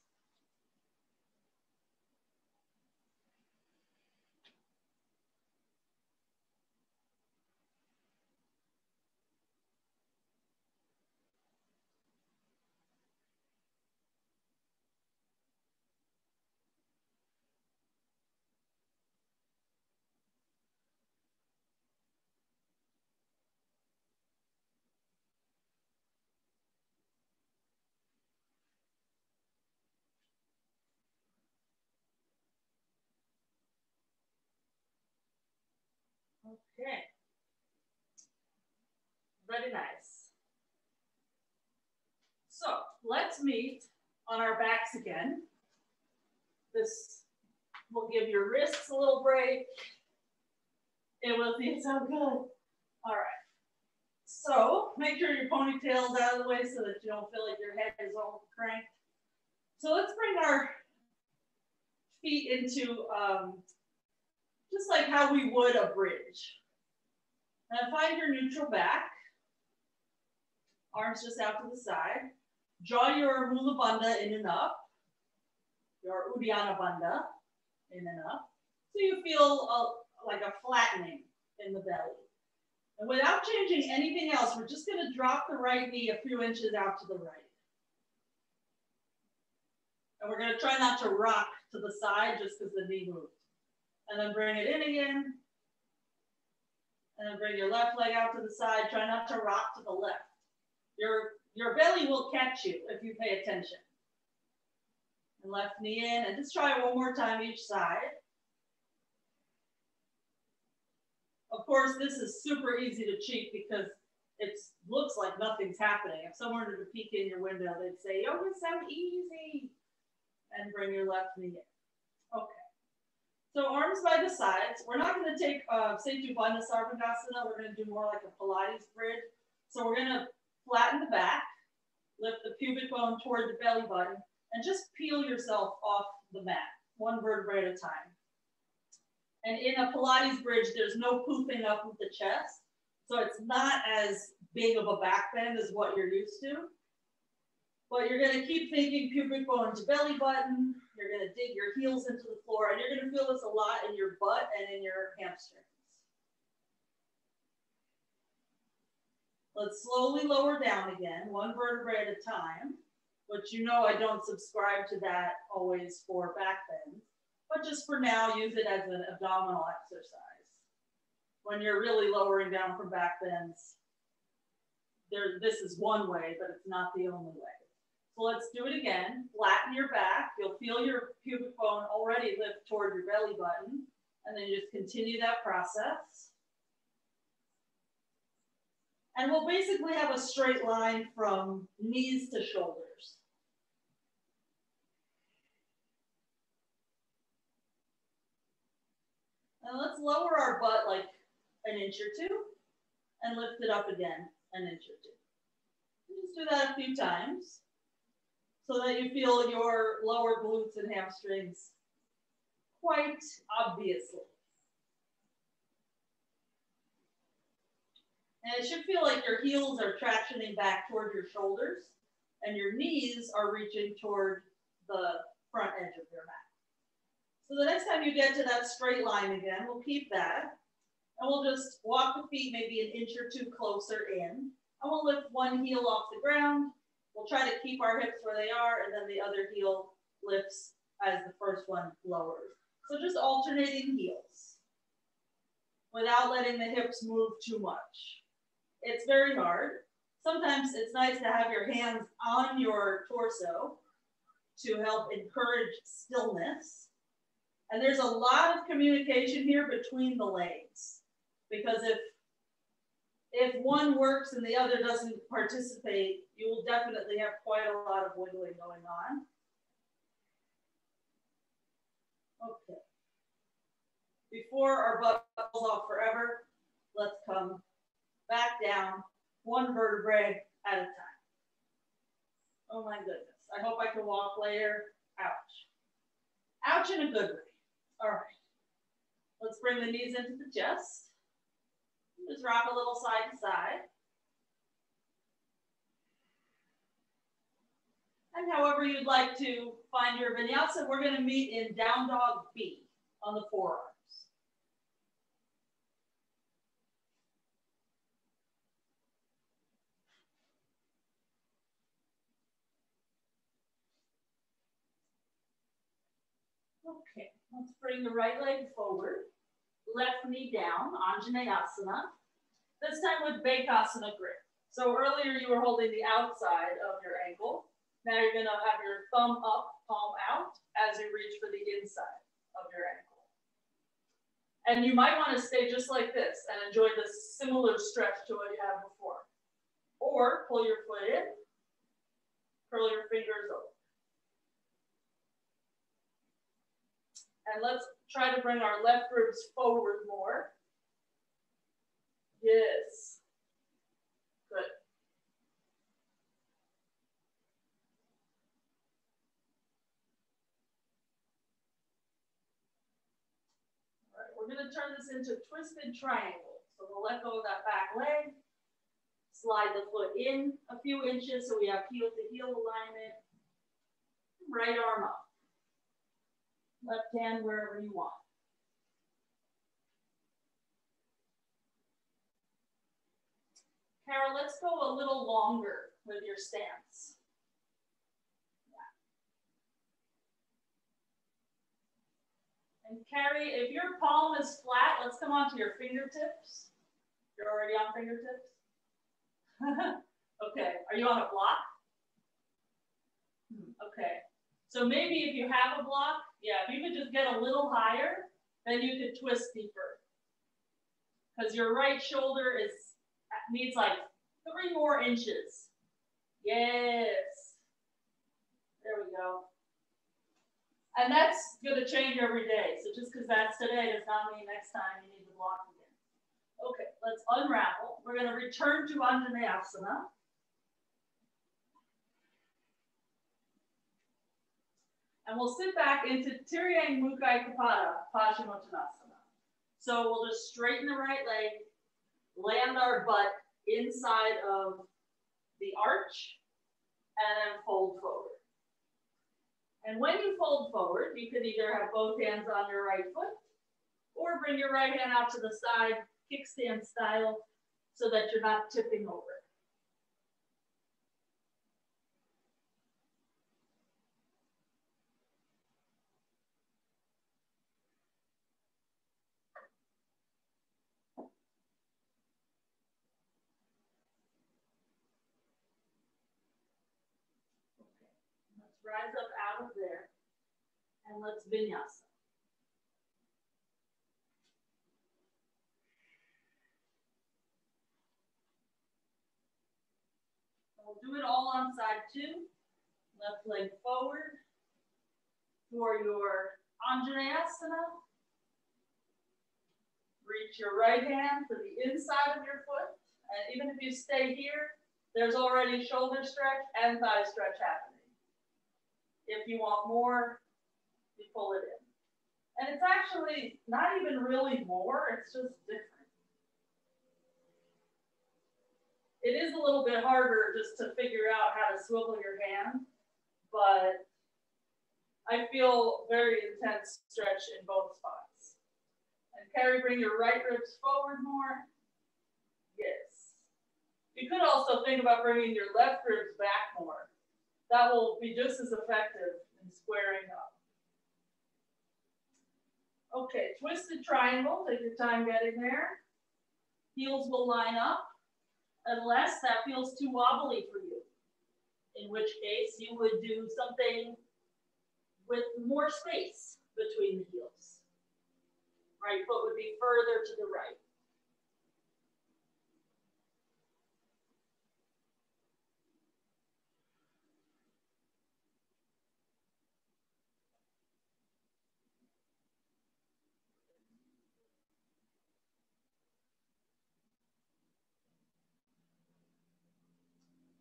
Okay, very nice. So let's meet on our backs again. This will give your wrists a little break. It will feel so good. All right. So make sure your ponytail's out of the way so that you don't feel like your head is all cranked. So let's bring our feet into just like how we would a bridge. Now find your neutral back. Arms just out to the side. Draw your Mula Bandha in and up. Your Uddiyana Bandha in and up. So you feel like a flattening in the belly. And without changing anything else, we're just going to drop the right knee a few inches out to the right. And we're going to try not to rock to the side just because the knee moved. And then bring it in again. And then bring your left leg out to the side. Try not to rock to the left. Your belly will catch you if you pay attention. And left knee in. And just try it one more time each side. Of course, this is super easy to cheat because it looks like nothing's happening. If someone were to peek in your window, they'd say, yoga's so easy. And bring your left knee in. Okay. So arms by the sides. We're not going to take Setu Bandha Sarvangasana. We're going to do more like a Pilates bridge. So we're going to flatten the back, lift the pubic bone toward the belly button, and just peel yourself off the mat, one vertebrae at a time. And in a Pilates bridge, there's no poofing up with the chest. So it's not as big of a back bend as what you're used to. But you're going to keep thinking pubic bone to belly button. You're going to dig your heels into the floor. And you're going to feel this a lot in your butt and in your hamstrings. Let's slowly lower down again, one vertebrae at a time. But you know I don't subscribe to that always for back bends. But just for now, use it as an abdominal exercise. When you're really lowering down from back bends, this is one way, but it's not the only way. So let's do it again. Flatten your back. You'll feel your pubic bone already lift toward your belly button. And then you just continue that process. And we'll basically have a straight line from knees to shoulders. And let's lower our butt like an inch or two and lift it up again an inch or two. And just do that a few times so that you feel your lower glutes and hamstrings quite obviously. And it should feel like your heels are tractioning back toward your shoulders and your knees are reaching toward the front edge of your mat. So the next time you get to that straight line again, we'll keep that. And we'll just walk the feet maybe an inch or two closer in. And we'll lift one heel off the ground. We'll try to keep our hips where they are, and then the other heel lifts as the first one lowers. So just alternating heels without letting the hips move too much. It's very hard. Sometimes it's nice to have your hands on your torso to help encourage stillness. And there's a lot of communication here between the legs, because if one works and the other doesn't participate, you will definitely have quite a lot of wiggling going on. Okay. Before our butt falls off forever, let's come back down, one vertebrae at a time. Oh my goodness. I hope I can walk later. Ouch. Ouch in a good way. All right. Let's bring the knees into the chest. Just rock a little side to side. And however you'd like to find your vinyasa, we're going to meet in down dog B on the forearms. Okay, let's bring the right leg forward, left knee down, Asana. This time with Bakasana grip. So earlier you were holding the outside of your ankle. Now you're gonna have your thumb up, palm out, as you reach for the inside of your ankle. And you might wanna stay just like this and enjoy the similar stretch to what you had before. Or pull your foot in, curl your fingers over. And let's try to bring our left ribs forward more. Yes. Good. All right, we're going to turn this into twisted triangle. So we'll let go of that back leg, slide the foot in a few inches so we have heel to heel alignment. Right arm up. Left hand wherever you want. Kara, let's go a little longer with your stance. Yeah. And Carrie, if your palm is flat, let's come onto your fingertips. You're already on fingertips? Okay, are you on a block? Okay, so maybe if you have a block, yeah, if you could just get a little higher, then you could twist deeper. Because your right shoulder needs like 3 more inches. Yes. There we go. And that's going to change every day. So just because that's today does not mean next time you need to block again. Okay, let's unravel. We're going to return to Asana. And we'll sit back into Tiryang Mukai Kapada, Paschimottanasana. So we'll just straighten the right leg, land our butt inside of the arch, and then fold forward. And when you fold forward, you can either have both hands on your right foot, or bring your right hand out to the side, kickstand style, so that you're not tipping over. Rise up out of there, and let's vinyasa. We'll do it all on side 2. Left leg forward for your Asana. Reach your right hand to the inside of your foot, and even if you stay here, there's already shoulder stretch and thigh stretch happening. If you want more, you pull it in. And it's actually not even really more, it's just different. It is a little bit harder just to figure out how to swivel your hand, but I feel very intense stretch in both spots. And Carrie, bring your right ribs forward more. Yes. You could also think about bringing your left ribs back more. That will be just as effective in squaring up. Okay, twisted triangle, take your time getting there. Heels will line up unless that feels too wobbly for you. In which case you would do something with more space between the heels. Right foot would be further to the right.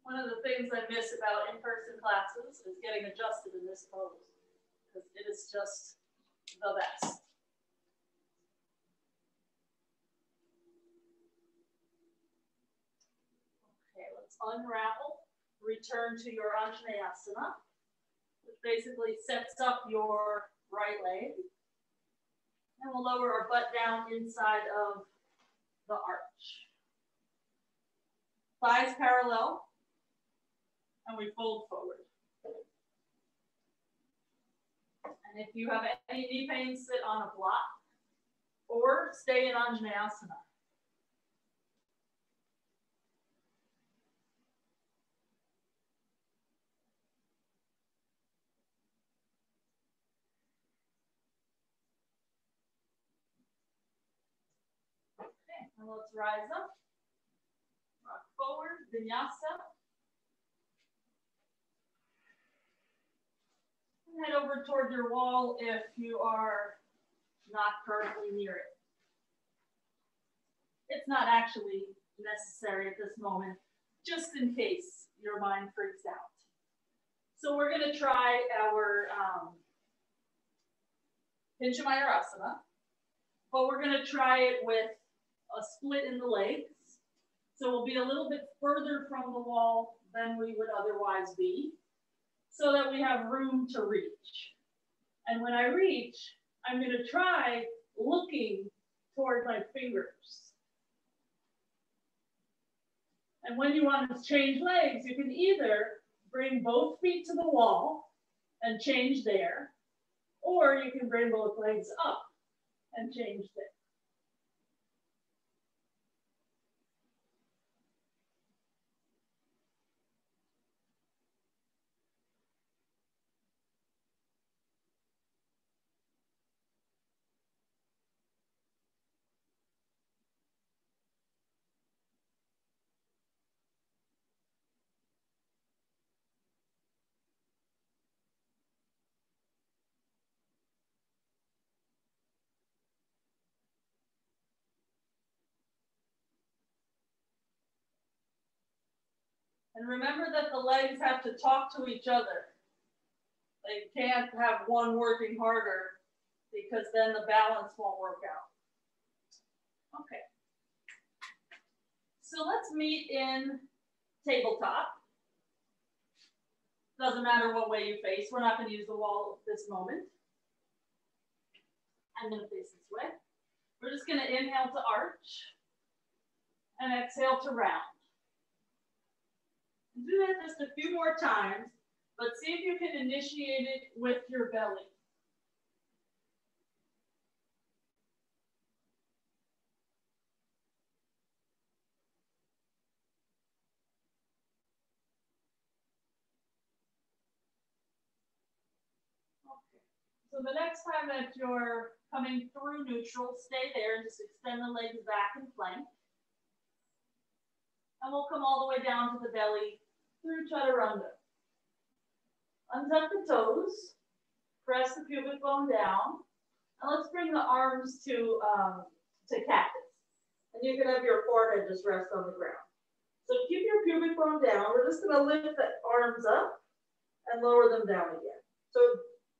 One of the things I miss about in-person classes is getting adjusted in this pose, because it is just the best. Okay, let's unravel. Return to your Asana, which basically sets up your right leg. And we'll lower our butt down inside of the arch. Thighs parallel. And we fold forward. And if you have any knee pain, sit on a block or stay in Asana. Okay, and let's rise up. Rock forward, vinyasa. Head over toward your wall if you are not currently near it. It's not actually necessary at this moment, just in case your mind freaks out. So we're going to try our Asana, but we're going to try it with a split in the legs. So we'll be a little bit further from the wall than we would otherwise be, so that we have room to reach. And when I reach, I'm going to try looking toward my fingers. And when you want to change legs, you can either bring both feet to the wall and change there, or you can bring both legs up and change there. And remember that the legs have to talk to each other. They can't have one working harder, because then the balance won't work out. Okay. So let's meet in tabletop. Doesn't matter what way you face. We're not going to use the wall at this moment. I'm going to face this way. We're just going to inhale to arch and exhale to round. Do that just a few more times, but see if you can initiate it with your belly. Okay. So the next time that you're coming through neutral, stay there and just extend the legs back and plank. And we'll come all the way down to the belly through chaturanga. Untuck the toes, press the pubic bone down, and let's bring the arms to cactus. And you can have your forehead just rest on the ground. So keep your pubic bone down. We're just going to lift the arms up and lower them down again. So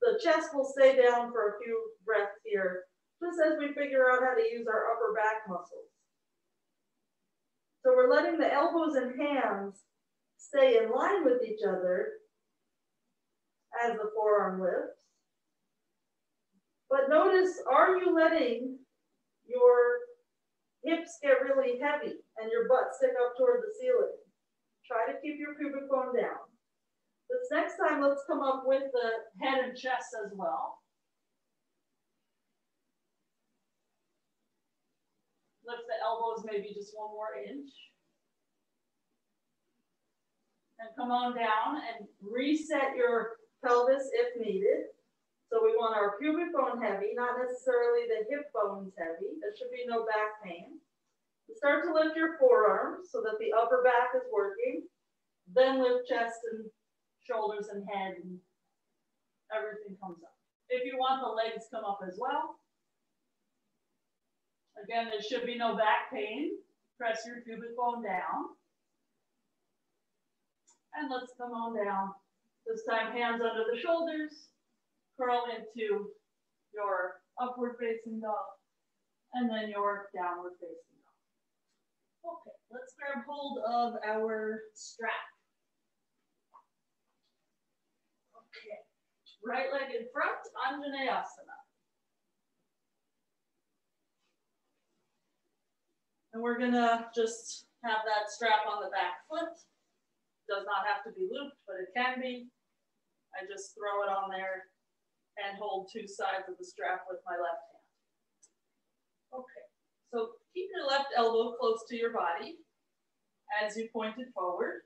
the chest will stay down for a few breaths here, just as we figure out how to use our upper back muscles. So we're letting the elbows and hands stay in line with each other as the forearm lifts. But notice, are you letting your hips get really heavy and your butt stick up toward the ceiling? Try to keep your pubic bone down. This next time, let's come up with the head and chest as well. Lift the elbows maybe just one more inch. And come on down and reset your pelvis if needed. So we want our pubic bone heavy, not necessarily the hip bones heavy. There should be no back pain. Start to lift your forearms so that the upper back is working. Then lift chest and shoulders and head, and everything comes up. If you want the legs come up as well. Again, there should be no back pain. Press your pubic bone down. And let's come on down. This time, hands under the shoulders. Curl into your upward facing dog. And then your downward facing dog. Okay, let's grab hold of our strap. Okay, right leg in front, Asana. And we're gonna just have that strap on the back foot. Does not have to be looped, but it can be. I just throw it on there and hold two sides of the strap with my left hand. Okay, so keep your left elbow close to your body as you point it forward,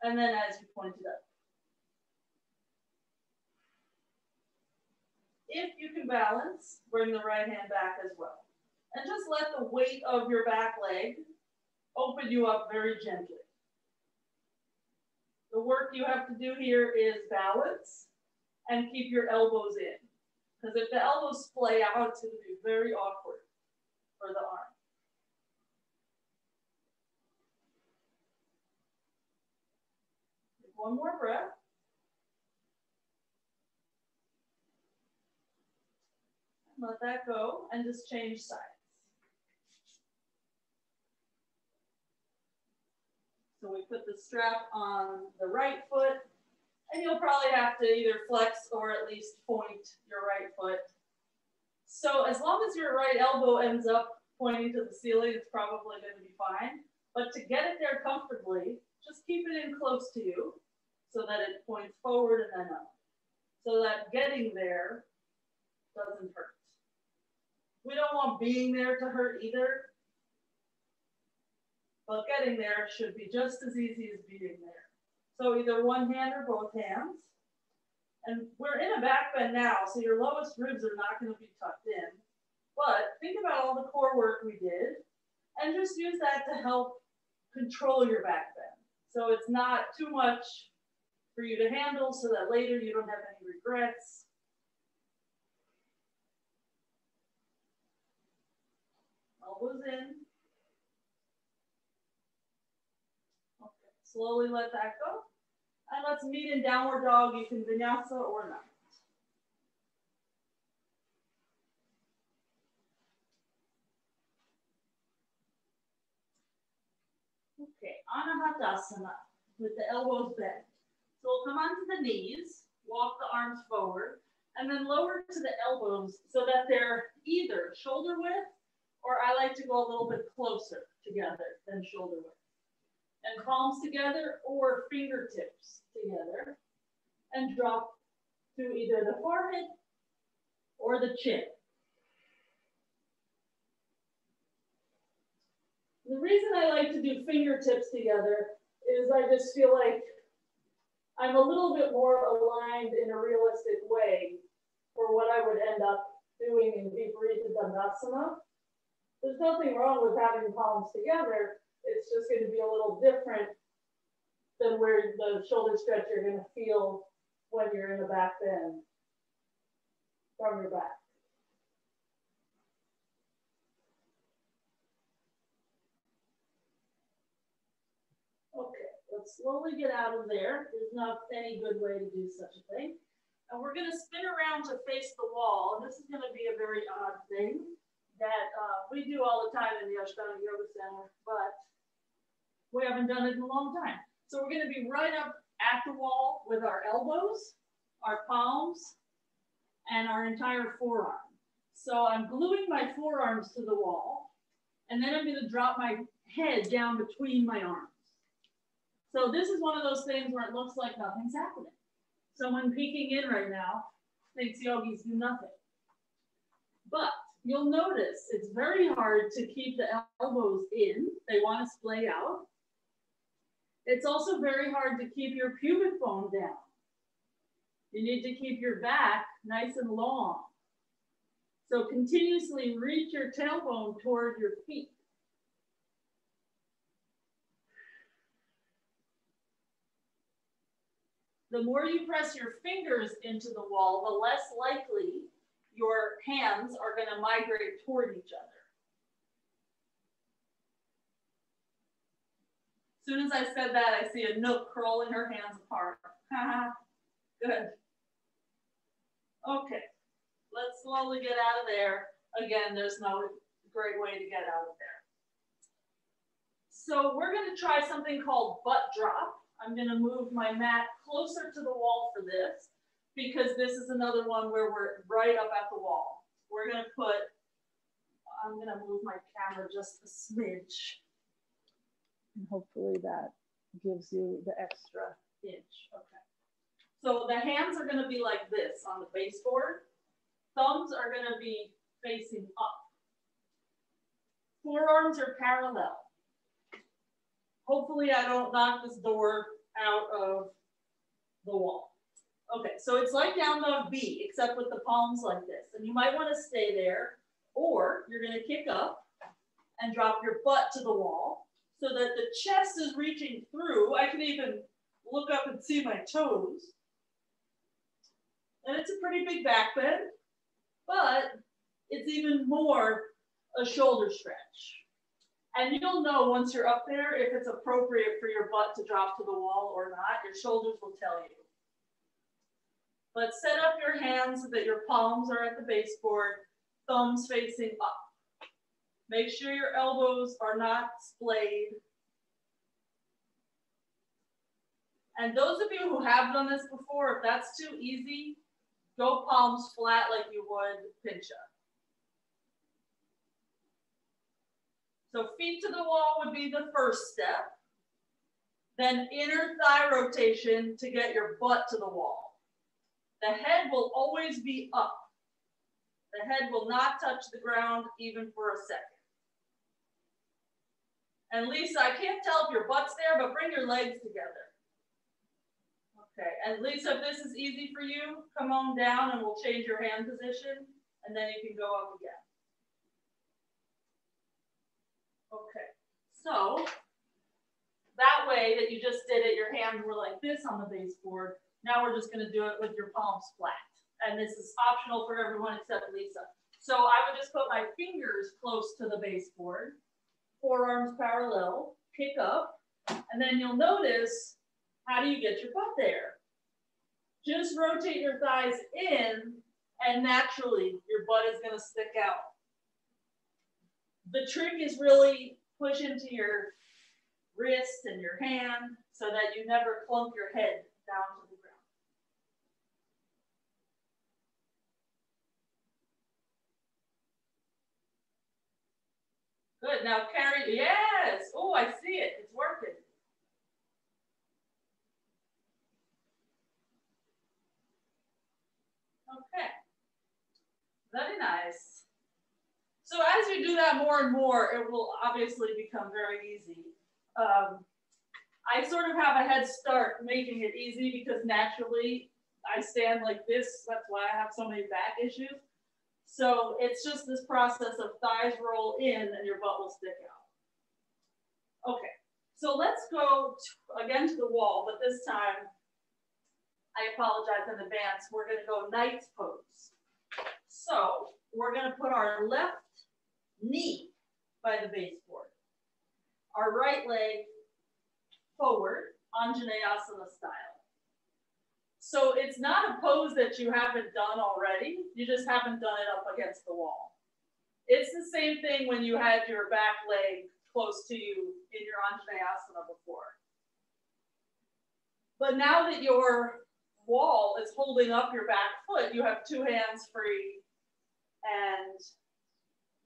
and then as you point it up. If you can balance, bring the right hand back as well. And just let the weight of your back leg open you up very gently. The work you have to do here is balance and keep your elbows in. Because if the elbows splay out, it's going to be very awkward for the arm. Take one more breath. Let that go and just change sides. So we put the strap on the right foot, and you'll probably have to either flex or at least point your right foot. So as long as your right elbow ends up pointing to the ceiling, it's probably going to be fine. But to get it there comfortably, just keep it in close to you so that it points forward and then up. So that getting there doesn't hurt. We don't want being there to hurt either. But getting there should be just as easy as being there. So either one hand or both hands. And we're in a back bend now, so your lowest ribs are not going to be tucked in. But think about all the core work we did, and just use that to help control your back bend. So it's not too much for you to handle so that later you don't have any regrets. Elbows in. Okay, slowly let that go. And let's meet in downward dog. You can vinyasa or not. Okay, Handasana with the elbows bent. So we'll come onto the knees, walk the arms forward, and then lower to the elbows so that they're either shoulder width, or I like to go a little bit closer together than shoulder width. And palms together or fingertips together, and drop to either the forehead or the chin. The reason I like to do fingertips together is I just feel like I'm a little bit more aligned in a realistic way for what I would end up doing in Viparita Dandasana. There's nothing wrong with having palms together. It's just going to be a little different than where the shoulder stretch you're going to feel when you're in a back bend from your back. Okay, let's slowly get out of there. There's not any good way to do such a thing. And we're going to spin around to face the wall. And this is going to be a very odd thing that we do all the time in the Asana Yoga Center, but we haven't done it in a long time. So we're going to be right up at the wall with our elbows, our palms, and our entire forearm. So I'm gluing my forearms to the wall, and then I'm going to drop my head down between my arms. So this is one of those things where it looks like nothing's happening. Someone peeking in right now thinks yogis do nothing. But you'll notice it's very hard to keep the elbows in. They want to splay out. It's also very hard to keep your pubic bone down. You need to keep your back nice and long. So continuously reach your tailbone toward your feet. The more you press your fingers into the wall, the less likely your hands are going to migrate toward each other. As soon as I said that, I see a nook curling her hands apart. Good. Okay, let's slowly get out of there. Again, there's no great way to get out of there. So we're going to try something called butt drop. I'm going to move my mat closer to the wall for this, because this is another one where we're right up at the wall. We're going to put, I'm going to move my camera just a smidge. And hopefully that gives you the extra inch. Okay. So the hands are going to be like this on the baseboard. Thumbs are going to be facing up. Forearms are parallel. Hopefully I don't knock this door out of the wall. Okay, so it's like down dog B, except with the palms like this. And you might want to stay there, or you're going to kick up and drop your butt to the wall so that the chest is reaching through. I can even look up and see my toes. And it's a pretty big back bend, but it's even more a shoulder stretch. And you'll know once you're up there if it's appropriate for your butt to drop to the wall or not. Your shoulders will tell you. But set up your hands so that your palms are at the baseboard, thumbs facing up. Make sure your elbows are not splayed. And those of you who have done this before, if that's too easy, go palms flat like you would pincha. So feet to the wall would be the first step. Then inner thigh rotation to get your butt to the wall. The head will always be up. The head will not touch the ground even for a second. And Lisa, I can't tell if your butt's there, but bring your legs together. Okay, and Lisa, if this is easy for you, come on down and we'll change your hand position, and then you can go up again. Okay, so that way that you just did it, your hands were like this on the baseboard. Now we're just going to do it with your palms flat. And this is optional for everyone except Lisa. So I would just put my fingers close to the baseboard, forearms parallel, kick up, and then you'll notice, how do you get your butt there? Just rotate your thighs in, and naturally your butt is going to stick out. The trick is really push into your wrist and your hand so that you never clunk your head down to the ground. Good, now carry, yes. Oh, I see it, it's working. Okay, very nice. So as you do that more and more, it will obviously become very easy. I sort of have a head start making it easy because naturally I stand like this. That's why I have so many back issues. So it's just this process of thighs roll in and your butt will stick out. Okay, so let's go again to the wall, but this time, I apologize in advance, we're gonna go knight's pose. So we're gonna put our left knee by the baseboard, our right leg forward, Asana style. So it's not a pose that you haven't done already, you just haven't done it up against the wall. It's the same thing when you had your back leg close to you in your Asana before. But now that your wall is holding up your back foot, you have two hands free, and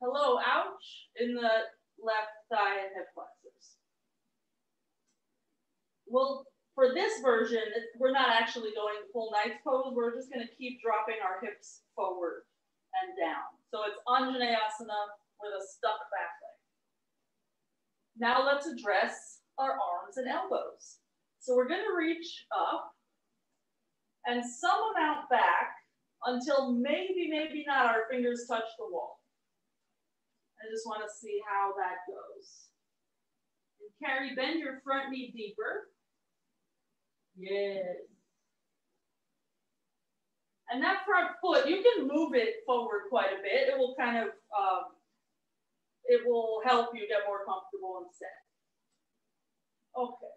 hello, ouch, in the left thigh and hip flexors. Well, for this version, we're not actually going full knight's pose. We're just going to keep dropping our hips forward and down. So it's Asana with a stuck back leg. Now let's address our arms and elbows. So we're going to reach up and some amount back until maybe not our fingers touch the wall. I just want to see how that goes. And Carrie, bend your front knee deeper. Yes. And that front foot, you can move it forward quite a bit. It will kind of, it will help you get more comfortable and set. Okay.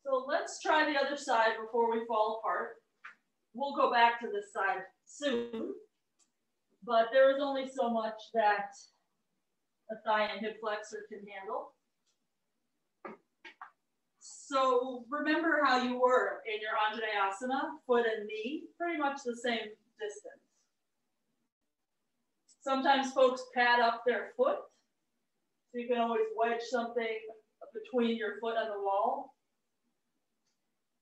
So let's try the other side before we fall apart. We'll go back to this side soon, but there is only so much that a thigh and hip flexor can handle. So remember how you were in your Asana, foot and knee, pretty much the same distance. Sometimes folks pad up their foot, so you can always wedge something between your foot and the wall.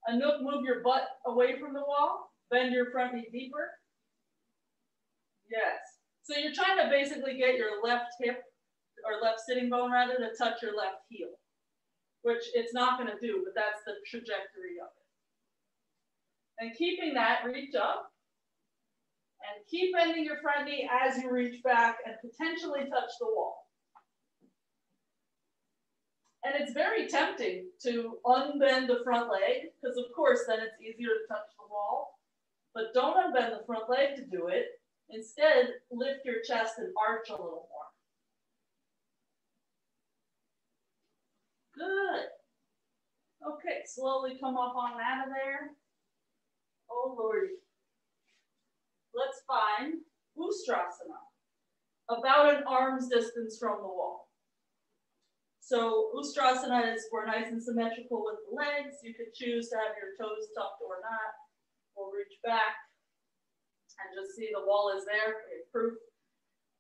Anook, move your butt away from the wall, bend your front knee deeper. Yes, so you're trying to basically get your left hip, or left sitting bone rather, to touch your left heel, which it's not going to do, but that's the trajectory of it. And keeping that, reach up and keep bending your front knee as you reach back and potentially touch the wall. And it's very tempting to unbend the front leg because of course then it's easier to touch the wall, but don't unbend the front leg to do it. Instead, lift your chest and arch a little more. Good. Okay, slowly come up on out of there. Oh Lordy. Let's find Ustrasana, about an arm's distance from the wall. So Ustrasana is we're nice and symmetrical with the legs. You can choose to have your toes tucked or not. We'll reach back and just see the wall is there. Okay, proof.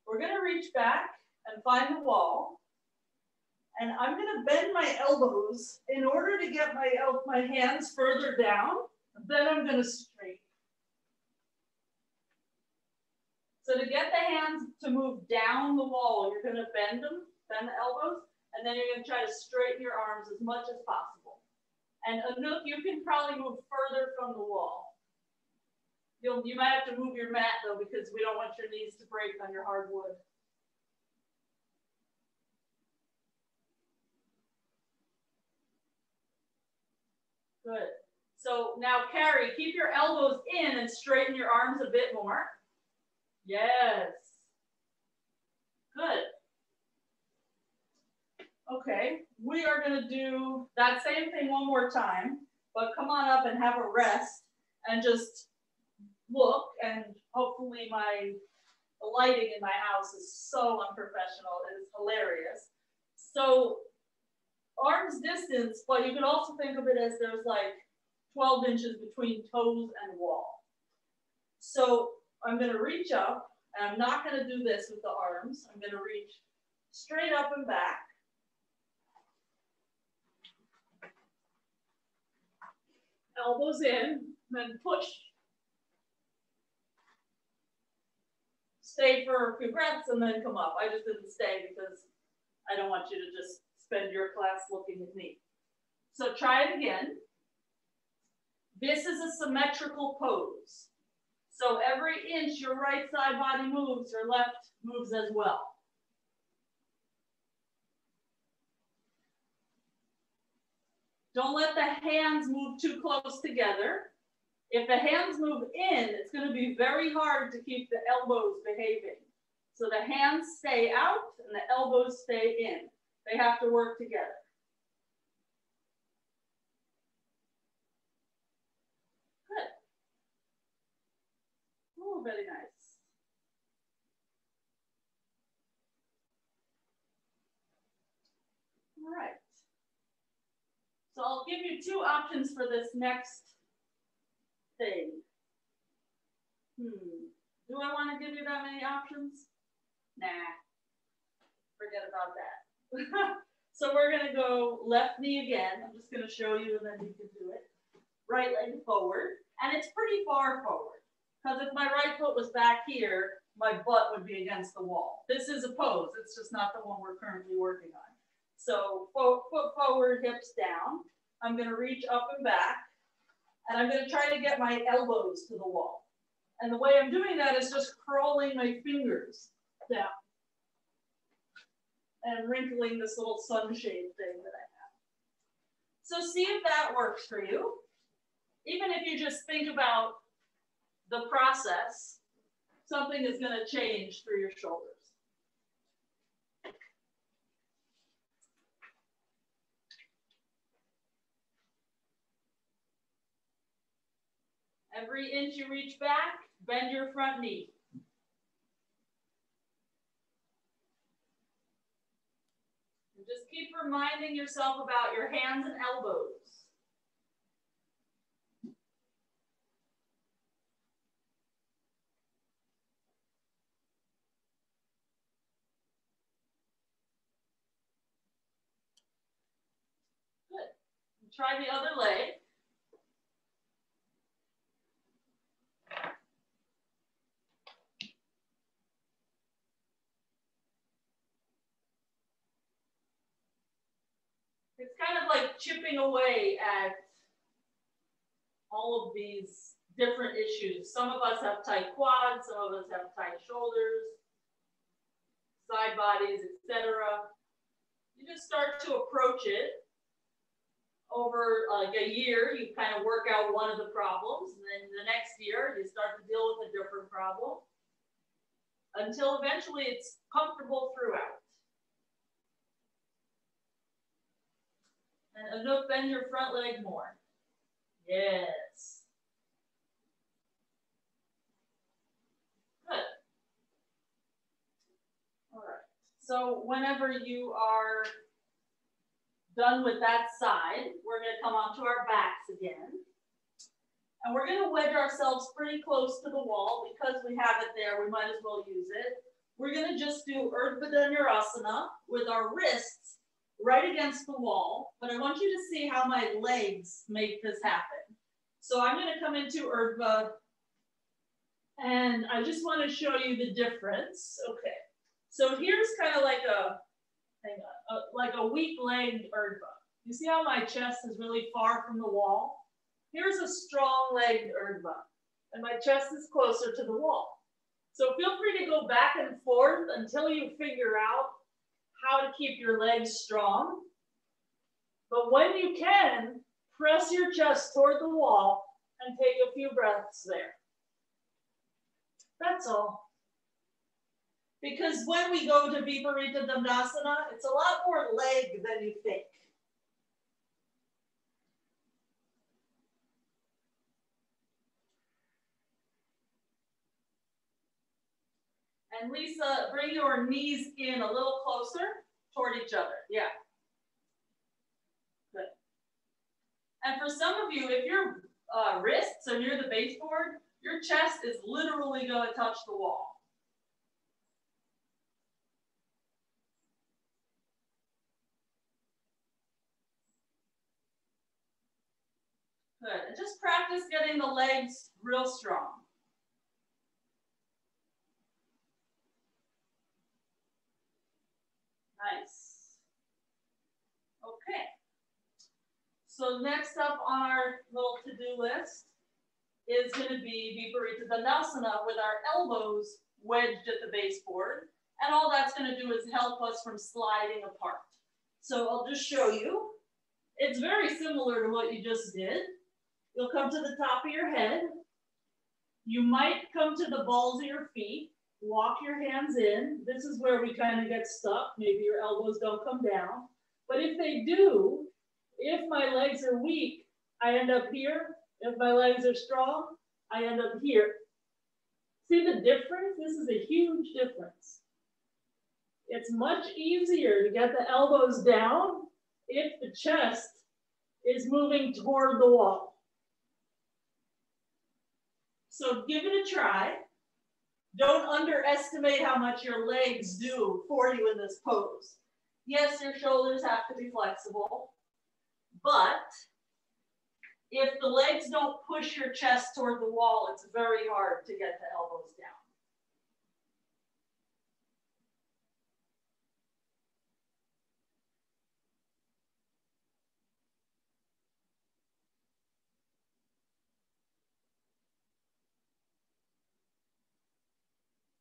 We're going to reach back and find the wall. And I'm going to bend my elbows in order to get my hands further down. Then I'm going to straighten. So to get the hands to move down the wall, you're going to bend them, bend the elbows, and then you're going to try to straighten your arms as much as possible. And Anook, you can probably move further from the wall. You might have to move your mat though, because we don't want your knees to break on your hardwood. Good. So now, Carrie, keep your elbows in and straighten your arms a bit more. Yes. Good. Okay, we are going to do that same thing one more time, but come on up and have a rest and just look, and hopefully the lighting in my house is so unprofessional. It is hilarious. So arms distance, but you can also think of it as there's like 12 inches between toes and wall. So I'm going to reach up, and I'm not going to do this with the arms. I'm going to reach straight up and back. Elbows in, then push. Stay for a few breaths and then come up. I just didn't stay because I don't want you to just spend your class looking at me. So try it again. This is a symmetrical pose. So every inch your right side body moves, your left moves as well. Don't let the hands move too close together. If the hands move in, it's going to be very hard to keep the elbows behaving. So the hands stay out and the elbows stay in. They have to work together. Good. Oh, very nice. All right. So I'll give you two options for this next thing. Do I want to give you that many options? Nah, forget about that. So we're going to go left knee again. I'm just going to show you and then you can do it. Right leg forward. And it's pretty far forward. Because if my right foot was back here, my butt would be against the wall. This is a pose. It's just not the one we're currently working on. So foot forward, hips down. I'm going to reach up and back. And I'm going to try to get my elbows to the wall. And the way I'm doing that is just curling my fingers down. And wrinkling this little sunshade thing that I have. So see if that works for you. Even if you just think about the process, something is going to change through your shoulders. Every inch you reach back, bend your front knee. And just keep reminding yourself about your hands and elbows. Good. Try the other leg. It's kind of like chipping away at all of these different issues. Some of us have tight quads, some of us have tight shoulders, side bodies, etc. You just start to approach it. Over like a year, you kind of work out one of the problems, and then the next year, you start to deal with a different problem until eventually it's comfortable throughout. And Anouk, bend your front leg more. Yes. Good. All right. So whenever you are done with that side, we're going to come onto our backs again. And we're going to wedge ourselves pretty close to the wall. Because we have it there, we might as well use it. We're going to just do Viparita Dandasana with our wrists right against the wall, but I want you to see how my legs make this happen. So I'm going to come into Urdhva, and I just want to show you the difference. Okay, so here's kind of like a weak-legged Urdhva. You see how my chest is really far from the wall? Here's a strong-legged Urdhva, and my chest is closer to the wall. So feel free to go back and forth until you figure out how to keep your legs strong. But when you can, press your chest toward the wall and take a few breaths there. That's all. Because when we go to Viparita Dandasana, it's a lot more leg than you think. And Lisa, bring your knees in a little closer toward each other. Yeah. Good. And for some of you, if your wrists are near the baseboard, your chest is literally going to touch the wall. Good. And just practice getting the legs real strong. Nice. Okay. So next up on our little to-do list is going to be Viparita Dandasana with our elbows wedged at the baseboard. And all that's going to do is help us from sliding apart. So I'll just show you. It's very similar to what you just did. You'll come to the top of your head. You might come to the balls of your feet. Walk your hands in. This is where we kind of get stuck. Maybe your elbows don't come down. But if they do, if my legs are weak, I end up here. If my legs are strong, I end up here. See the difference? This is a huge difference. It's much easier to get the elbows down if the chest is moving toward the wall. So give it a try. Don't underestimate how much your legs do for you in this pose. Yes, your shoulders have to be flexible, but If the legs don't push your chest toward the wall, it's very hard to get the elbows down.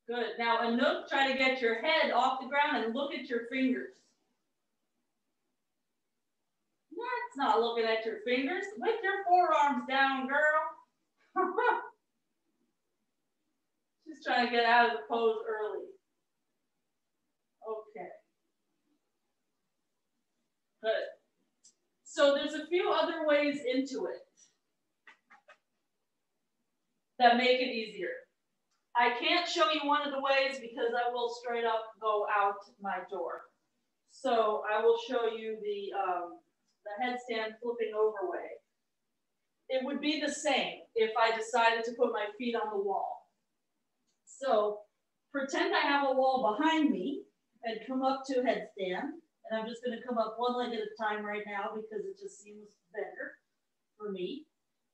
Good. Now, Anouk, try to get your head off the ground and look at your fingers. That's not looking at your fingers. With your forearms down, girl. Just trying to get out of the pose early. Okay. Good. So there's a few other ways into it that make it easier. I can't show you one of the ways because I will straight up go out my door. So I will show you the headstand flipping over way. It would be the same if I decided to put my feet on the wall. So pretend I have a wall behind me and come up to headstand. And I'm just going to come up one leg at a time right now because it just seems better for me.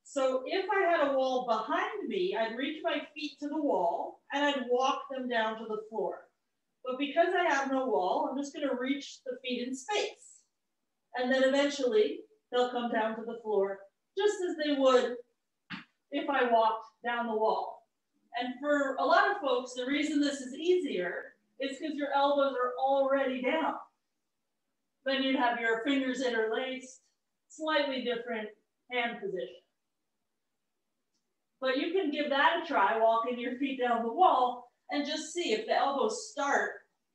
So if I had a wall behind me, I'd reach my feet to the wall and I'd walk them down to the floor. But because I have no wall, I'm just going to reach the feet in space. And then eventually they'll come down to the floor just as they would if I walked down the wall. And for a lot of folks, the reason this is easier is because your elbows are already down. Then you'd have your fingers interlaced, slightly different hand position. But you can give that a try, walking your feet down the wall, and just see if the elbows start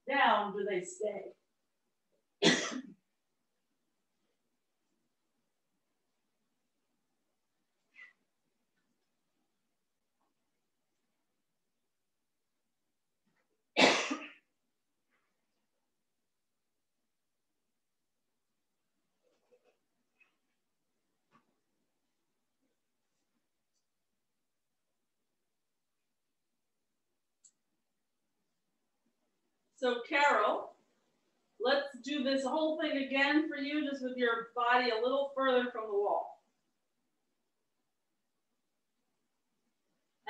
down, do they stay? So Carol, let's do this whole thing again for you, just with your body a little further from the wall.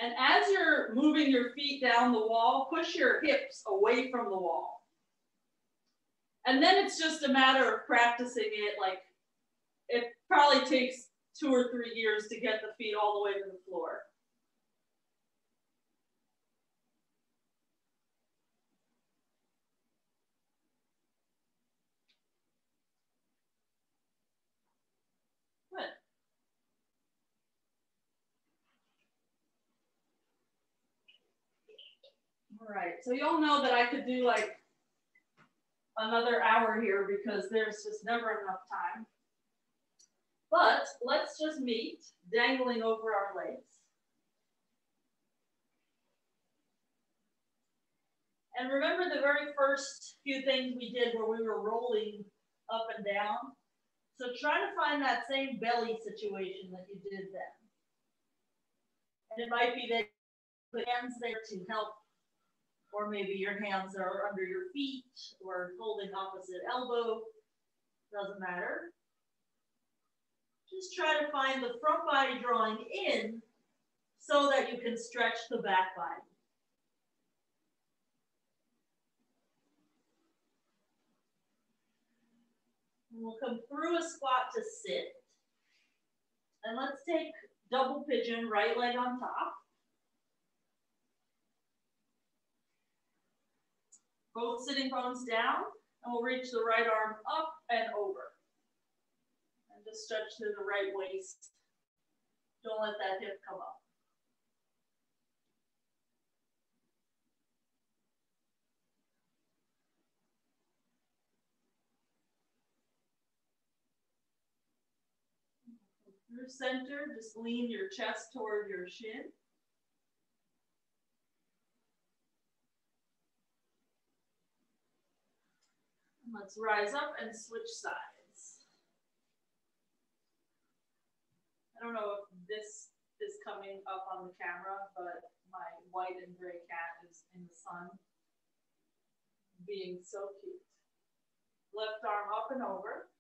And as you're moving your feet down the wall, push your hips away from the wall. And then it's just a matter of practicing it. Like, it probably takes 2 or 3 years to get the feet all the way to the floor. Good. All right, so you all know that I could do like another hour here because there's just never enough time. But let's just meet dangling over our legs. And remember the very first few things we did where we were rolling up and down? So try to find that same belly situation that you did then. And it might be that you put hands there to help, or maybe your hands are under your feet or holding opposite elbow, doesn't matter. Just try to find the front body drawing in so that you can stretch the back body. And we'll come through a squat to sit. And let's take double pigeon, right leg on top. Both sitting bones down, and we'll reach the right arm up and over. And just stretch through the right waist. Don't let that hip come up. Through center, just lean your chest toward your shin. And let's rise up and switch sides. I don't know if this is coming up on the camera, but my white and gray cat is in the sun, being so cute. Left arm up and over.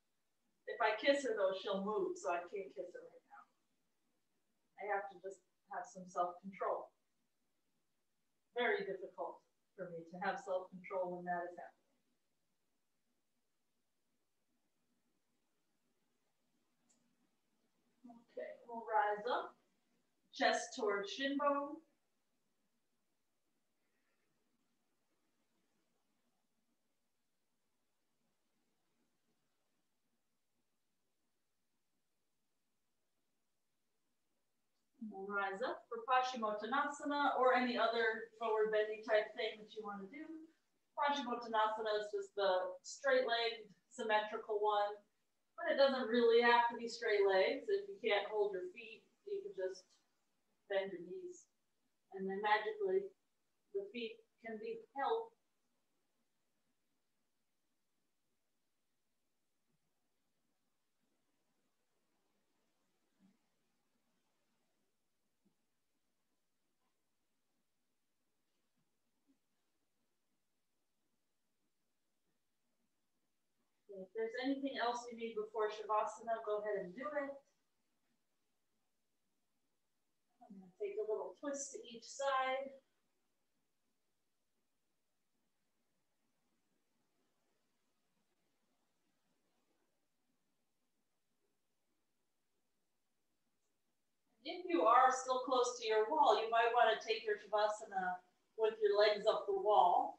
If I kiss her though, she'll move, so I can't kiss her right now. I have to just have some self-control. Very difficult for me to have self-control when that is happening. Okay, we'll rise up, chest towards shin bone. We'll rise up for Paschimottanasana or any other forward bending type thing that you want to do. Paschimottanasana is just the straight-legged, symmetrical one, but it doesn't really have to be straight legs. If you can't hold your feet, you can just bend your knees. And then magically, the feet can be held. If there's anything else you need before Shavasana, go ahead and do it. I'm going to take a little twist to each side. If you are still close to your wall, you might want to take your Shavasana with your legs up the wall.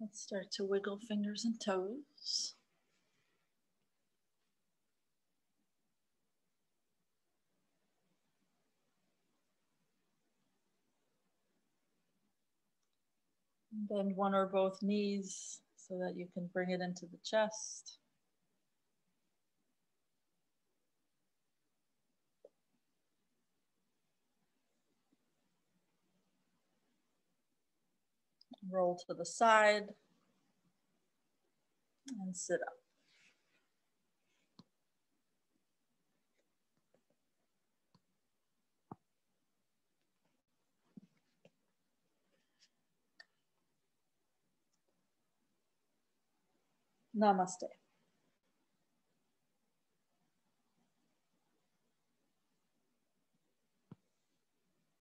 Let's start to wiggle fingers and toes. Bend one or both knees so that you can bring it into the chest. Roll to the side and sit up. Namaste.